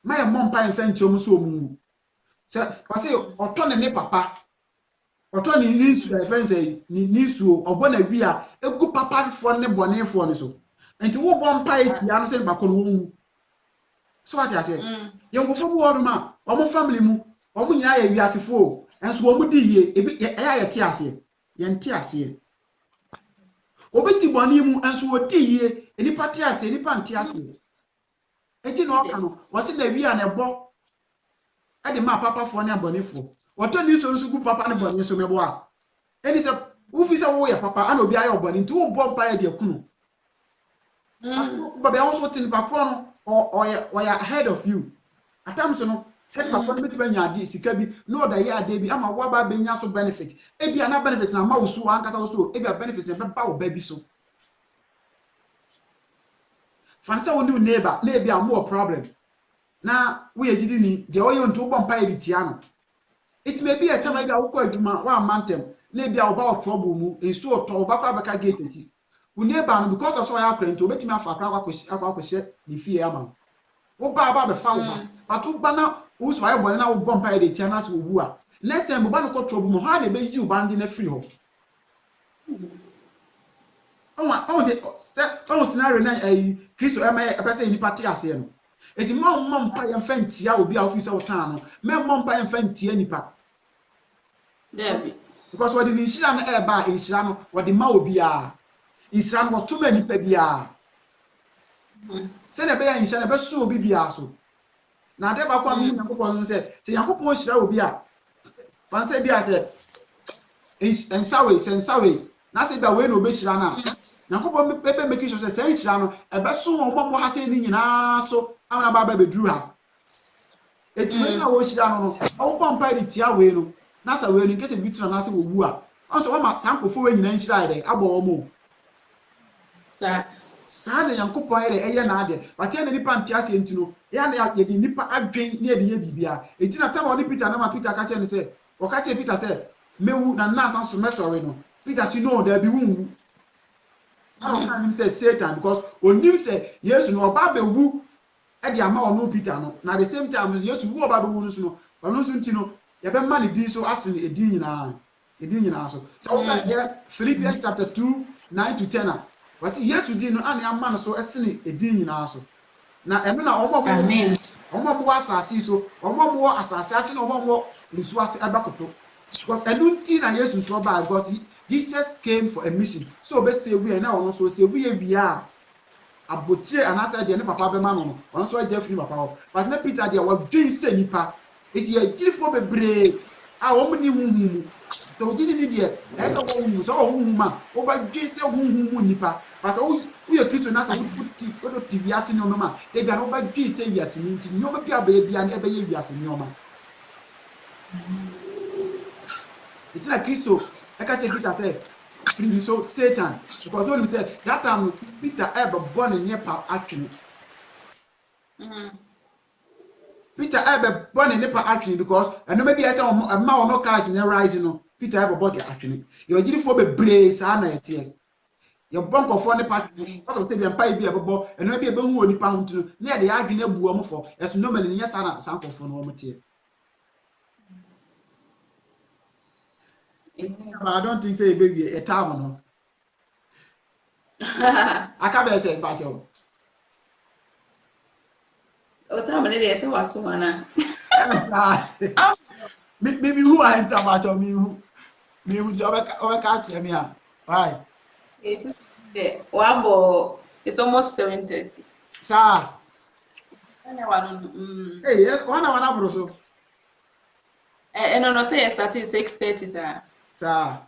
ma ye mompa enfa nchom so omu se osi oto ne papa oto ne nisu efense ni nisu obona wia egu papa fo ne bone fo ne so enti wo bompa etia no se ba ko no wu so ati ase ye ngofo bu wodu ma omo family mu omo nyina ya wiasefo enso omo di ye ebi ya ye ti ase ye nti ase obeti boni mu enso odi ye enipa ti ase enipa nti ase enti no ka no wo se na wi a na ebo ade ma papa fo ne abonefo woto ni so gu papa ne boni so mebo a eni se ufi se wo ye papa ana obi aye oboni nti wo bompa ya de akunu but also tin papa no or ahead of you at times no said papa make benya di sika bi no da ya de bi ama wa ba benya so benefit e bi ana benefit na ma usu ankasa so e bi benefit na ba wo ba bi so fansa woni neighbor na e bi am problem na we agidi ni je oyo nto bo mpa edi tia no it may be a time bi awko aduma wa mantem na e bi awo ba trouble mu ensu oto ba kwa beka gate eti neighbor no because of so ya krento obetimi afa akwa kwahye ni fie ama wo ba be fa wo ba but wo ba na wo so aye bone na wo bompa edi tia na so wo a next time bo ba no ko trouble mo ha na be yi wo ba ndi na free ho on scenario na Kristo e pese ni party ase no eti mom pa ye mfantia obi a ofisa wotan no me mom pa ye mfantia nipa David because what the inshira no e ba inshira no what the ma obi a inshira no to ma nipa bia se na be ya inshira be so obi bia so na de ba kwa no Yakobon no se Yakobon shira obi a fanse bia se ensawe na se bia we no be shira na Yakobon be make sure se inshira no e be so omo ha se ni nyina so amana baba be duru ha eti we na wo shira no wo pompa ri tia we no na sa we no nkese bitu na se wo wu a onso wo ma sankofo we nyina nshira ide abo omo sa de Yakobon eye na ade batia na nipa ntia se ntino ya na ye di nipa adwen na ye di ye bibia eti na tama oni Peter na ma Peter ka che ne se o ka che Peter se mewu na na san so mesore no Peter si no there be wu I don't know him say Satan because onim say Yesu no oba be wu e di ama ono Peter no na the same time Yesu wu oba be wu no so no ono so nti no ye be ma ne din so asene edin nyina so so we can Philippians chapter 2 9 to 10 wasi Yesu din no ane ama no so asene edin nyina so na eno na omo asase so omo asase ase na omo nsu ase abakoto because enu nti na Yesu so ba because Jesus came for a mission. So be say we na ono so say we bia abotre anasa de ne papa be ma no ono so aja free papa. But na Peter de wa dwen se nipa. Eti ya jirifo bebre a wo ni huhu. So didi ni de e so wo huhu so wo huhu ma. Wo ba dwen se huhu nipa. Parce wo ye Kristo na so puti odo TV ase no ma. De bia no ba dwen se wiase ni nti no ma bia ba bia na e be ye wiase ni o ma. Eti na Kristo I can't take Peter say, so Satan. Because when he said that time Peter ever born in Nepal actually. Peter ever born in Nepal actually because and maybe I said a man or no Christ in the rising. No, Peter ever body actually. You are just for the brace and I tell your bunk of one part. What of the empire be able and maybe a bone who pound to near the argument boom for as no man in yes and sample for no material. I don't think say baby a time no. I can't say about you. O time na dey say waso wana. Maybe who I enter about me who over catch me here. Why? It's the wabo it's almost 7:30. Sir. Hey, yes, one hour so. No, say starting 6:30, sir. Sir.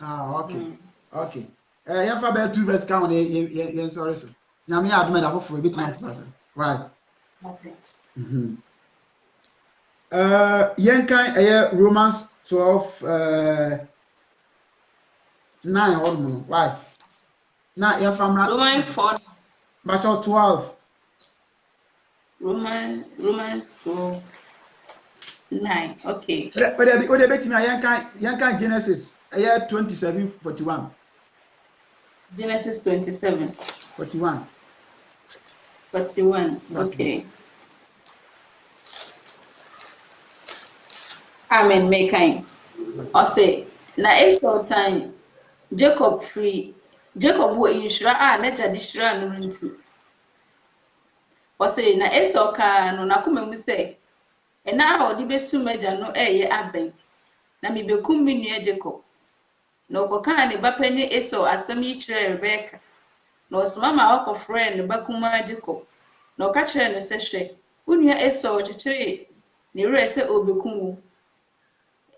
Okay. Okay. You have about 2 verse count. Sorry, sir. Now, me, I've made a for a bit much person. Right. Okay. Yenka, Romans 12, 9, or right. Now, you're from Romans 4. But 12. Romans 12, 9. Okay. But they bet me Yanka Genesis 27:41. Genesis 27. 41. 41. Okay. Amen. Make kind. Or say, na Esau time Jacob free. Jacob wo inshira na jadi shira no nti. Or say na Esau ka no na kuma mu say na a odi besu meja no eye aben. Na me bekum me nua Jacob. Na okoka ne ba pani Esau asem yi kire Rebecca. Na osoma ma okofre ne ba kuma Jacob. Na oka kire no se hwe. Unua Esau kikire ne wure se obekum wo.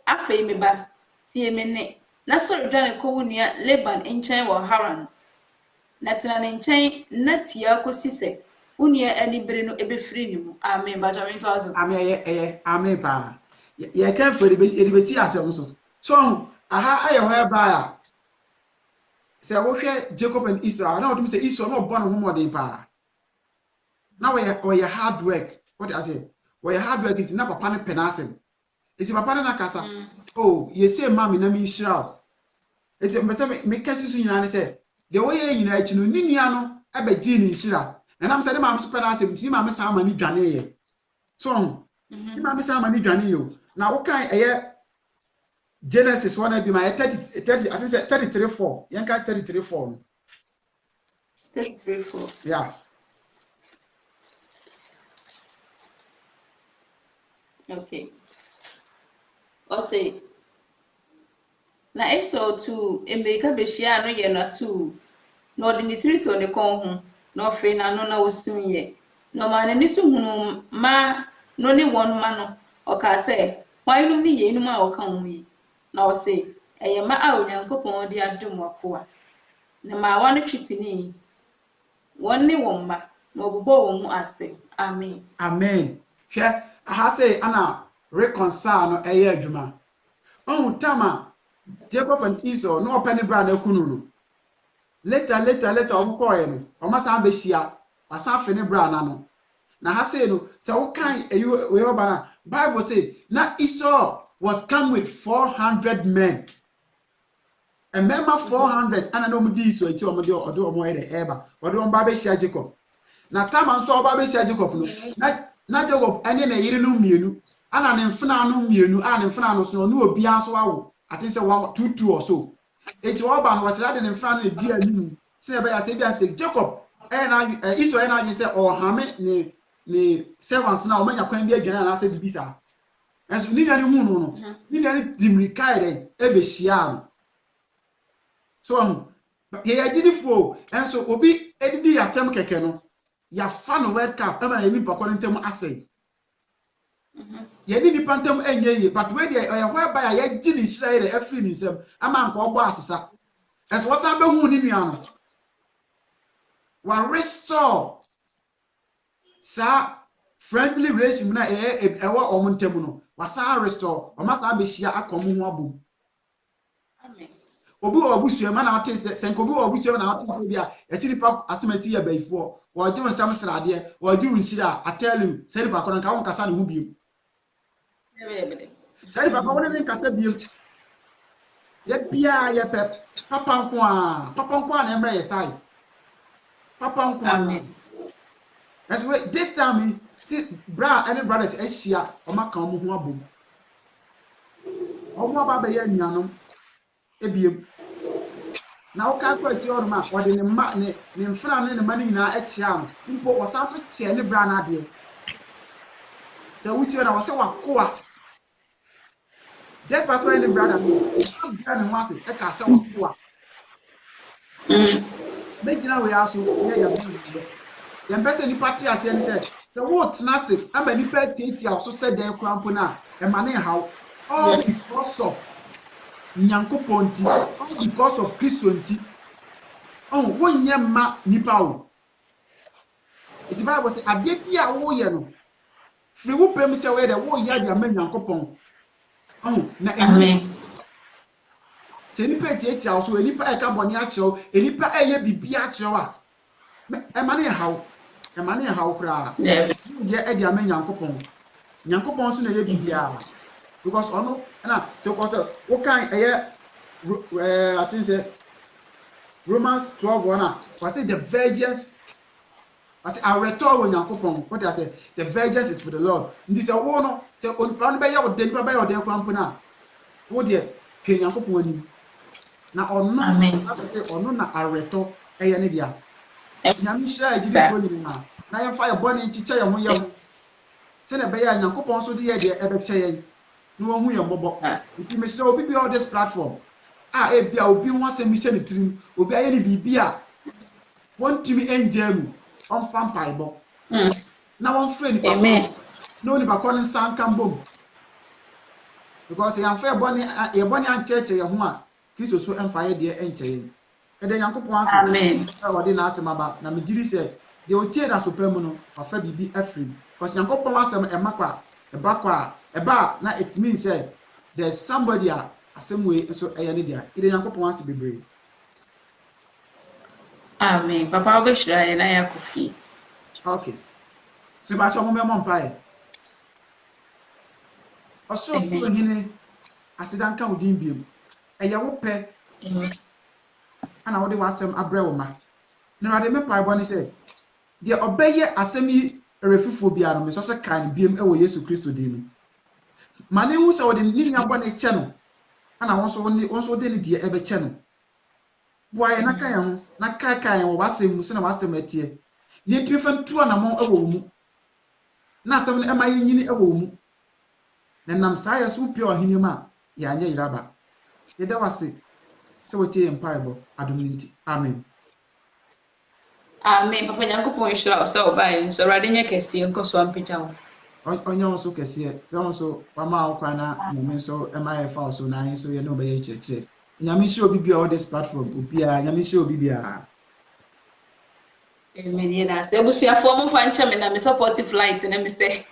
Afei me ba tie me ne na sori dwane ko wunua Laban nkyɛn wɔ Haran na tena ne nkyɛn na tia kosi sɛ wunua anibere no ebefiri ne mu. Amen. Ba jame ntoazo. Amen. Amen pa. Ye kan for the besi asem so. So aha aye ho ba ya. Sɛ wo hwɛ Jacob and Esau, na wotum sɛ Esau no bɔ no ho modern pa. Na we hard work. What I say? We hard work it na papa ne penasem. Iti papa na kasa. Oh, you say mommy na me shira. Iti mbese me kasi su nyina ne say, the way ye nyina achi no ni nua no abegi ni shira. Na nam say de maame so pena asem, ti maame sa amani dwane ye. So, ti maame sa amani dwane yo. Na wo kan eye Genesis 1 bi ma 30 I think 33:4. Yanka 33:4. 33:4. Yeah. Okay. O say na Esau to America behia no ye na to na ordinary to ne kon ho na ofre na no na osun ye no ma ne so hunu ma no ne won ma no o ka say hwan ni ye num a o kan ho yi na o say eye ma a onyankopon de adom wakoa na ma wa no twipini won ne won ma na obubo won mu ase. Amen. Amen. Hwɛ aha say ana reconcile no eye adwuma. On tama Jacob and Esau no open bra na kunu no. Later omukoye no. Omasa be hia. Asa fe ne bra na no. Na ha say no, say wo kan we obana. Bible say na Esau was come with 400 men. A member 400 ana no mudi Esau eti omode odo omo ere eba. Odo omba be hia Jacob. Na tama nso oba be hia Jacob no. Na Jacob ane na yire no mienu. Ana ne mfena no mienu, ana ne mfena no so no obi anso awo. I think say 1 2 or so. Eti oba no wachira de ne mfena no di anim. Se be ya se bia se Jacob na Esau na adwen say o hame ne servants na o manya kwan bi adwan na se bibisa. Enso ni nani hu no. Ni nani dimrikai de e be hia no. So ye yagidifo enso obi edidi yatem keke no ya fa no World Cup e ma emi pakọ ntem asay. Ye ni pantem enye but we dey whereby ya gidi hira ire afri ni nsem ama nka ogbo asesa. Enso wasa be hu ni nua no. Wa restore sa friendly relation na ewa omuntem no. Wasa restore o masa be hia akomu hu abom. Amen. Obi obusu ma na ate se nkobi obusu na ate se bia esi nipa asemasi ya baifo wo je nsam srade wo je unshira atelu se nipa kono nka won kasa ne hu biem se nipa kono ne kasa biem ye bia ye pe papa nko a na emre ye sai papa nko a as we this time see bra any brothers ehia o maka omo hu abom omo ba be ye nuanom ebiem na o ka kwa ti oruma o de ne ma ne mfra ne ma nyina etia no mpo o sa so tie ne bra na de se wuti na o se wakoa just pass when the brother me bra ne wase e ka se wakoa me gina we aso ye ya bi yɛn pɛ sɛ nipa te aseɛ ne sɛ wo tena ase ama nipa tietia so sɛ dan krampo na ɛma ne haw all because of nyankopɔn nti all because of Kristo nti wonyɛ ma nipa o iti Bible sɛ adeɛ bi a woyɛ no firi wo pɛm sɛ woyɛ dɛ woyɛ de ama nyankopɔn na ɛnyɛ sɛ nipa tietia so nipa ɛka bɔne akyerɛw nipa ɛyɛ bibi akyerɛw a ɛma ne haw koraa yɛ ɛde ama nyankopɔn so na ɛyɛ bibia because ɔno na sɛ kɔ sɛ wokan ɛyɛ I think sɛ Romans 12 na wɔsɛ the virgins wɔsɛ aretɔ wɔ nyankopɔn what I say the virgins is for the Lord ndi sɛ wo no sɛ onipa no bɛyɛ wo de nipa bɛyɛ wo de kora mpo na wo de hwɛ nyankopɔn anim na ɔno sɛ ɔno na aretɔ ɛyɛ ne dia nyame hyira agidi ko nyina na yɛfa yɛ bɔne nkyekyɛ yɛ ho yɛ ho sɛ na bɛyɛ a nyankopɔn so de yɛ deɛ ɛbɛkyɛ yɛn na wɔn ho yɛ mmɔbɔ nti mesrɛ obi bi on this platform a ebia obi ho asɛm hyɛ ne tirim obi ayɛ ne biribi a wɔntumi ɛngya mu ɔmfa mpaebɔ na wɔmfrɛ nipa na onipa kɔ ne nsa nka mbom because yɛmfa yɛ bɔne ankyɛkyɛ yɛ ho a Kristo so ɛmfa yɛ deɛ ɛnkyɛ yɛn ɛdɛ nyankopɔn ase amen wɔde na asɛm aba na megyiri sɛ deɛ otie da so pɛ mu no wafa biribi afiri because nyankopɔn asɛm ɛma kɔ a ɛba na it means say there's somebody a asɛm wei nso ɛyɛ ne dia ɛdɛ nyankopɔn ase bebree amen papa obɛhyira yɛ na yɛakɔ fie okay me ba cho mo memo mpae ɔsoro so hene asedanka wodin biem ɛyɛ wo pɛ ana wode wasɛm abrɛ wo ma na wade me pae bɔ ne sɛ deɛ ɔbɛyɛ asɛm yi refifo biara no me so sɛ kan biem ɛwɔ Yesu Kristo din no ma ne hu sɛ wode ne nua bɔ ne kyɛ no ana wonso de ne deɛ ɛbɛkyɛ no boae na kan ho na kan wɔ wasɛm mu sɛ na wasɛm atie ne pifa ntua na mo ɛwɔ mu na asɛm no ɛma yɛnyini ɛwɔ mu na nam saa yɛ so pia ɔhene ma yɛ anya yiraba yɛda wase sɛ wotie yɛ mpaebɔ adom nti amen amen papa nyankopɔn hyira wo sɛ ɔbae nso awurade nyɛ kɛseɛ nkɔ so ampagya wo ɔnyɛ wo so kɛseɛ sɛ wo so wama wo kwa na nyame nso ɛma yɛfa wo so na ayɛ so yɛ ne wobɛyɛ kyerɛkyerɛ nyame hyɛ obi bia wɔ this platform obiara nyame hyɛ obi biara amen yɛda ase abusuafoɔ momfa nkyɛ me na me support flight na me sɛ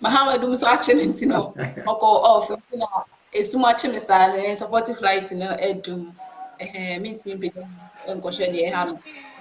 mahamadum so akye ne nti no ɔkɔ off nti na esum akye me saa na support flight no edum mentimi mpɛgya nkɔhwɛ deɛ ha no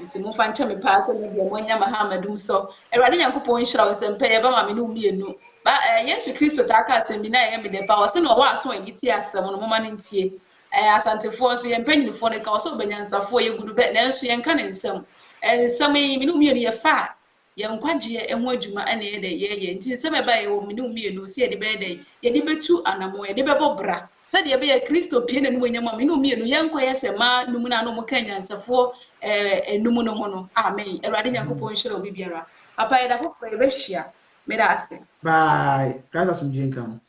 nti momfa nkyɛ me paa sɛ medeɛ moanya mahamadum so awurade nyankopɔn nhyira wo sɛ mpɛ yɛba ma me ne mmienu ba Yesu Kristo ta aka asɛm bi na ɛyɛ me de pa ɔse na ɔwɔ aso a yɛtie asɛm no moma no ntie asantefoɔ nso yɛmpanyinfoɔ no ka ɔsɛ ɔbanyansafoɔ yɛgudu bɛ nanso yɛnka ne nsɛm nsɛm yi me ne mmienu yɛfa a yɛnkwagyeɛ ɛho adwuma ɛna yɛde yɛyɛ nti nsɛm ɛba yɛ wɔ me ne mmienu sɛ yɛde bɛyɛ dɛ yɛde bɛtu anamo yɛde bɛbɔ bra sɛdeɛ ɛbɛyɛ Kristo pie na no wɔnyam a me ne mmienu yɛnkɔyɛ sɛ ma num na no mo ka nyansafoɔ enum no ho no amen awurade nyankopɔn hyira obi biara papa yɛda foforɔ yɛbɛhyia meda ase bye Christ asomdwe nka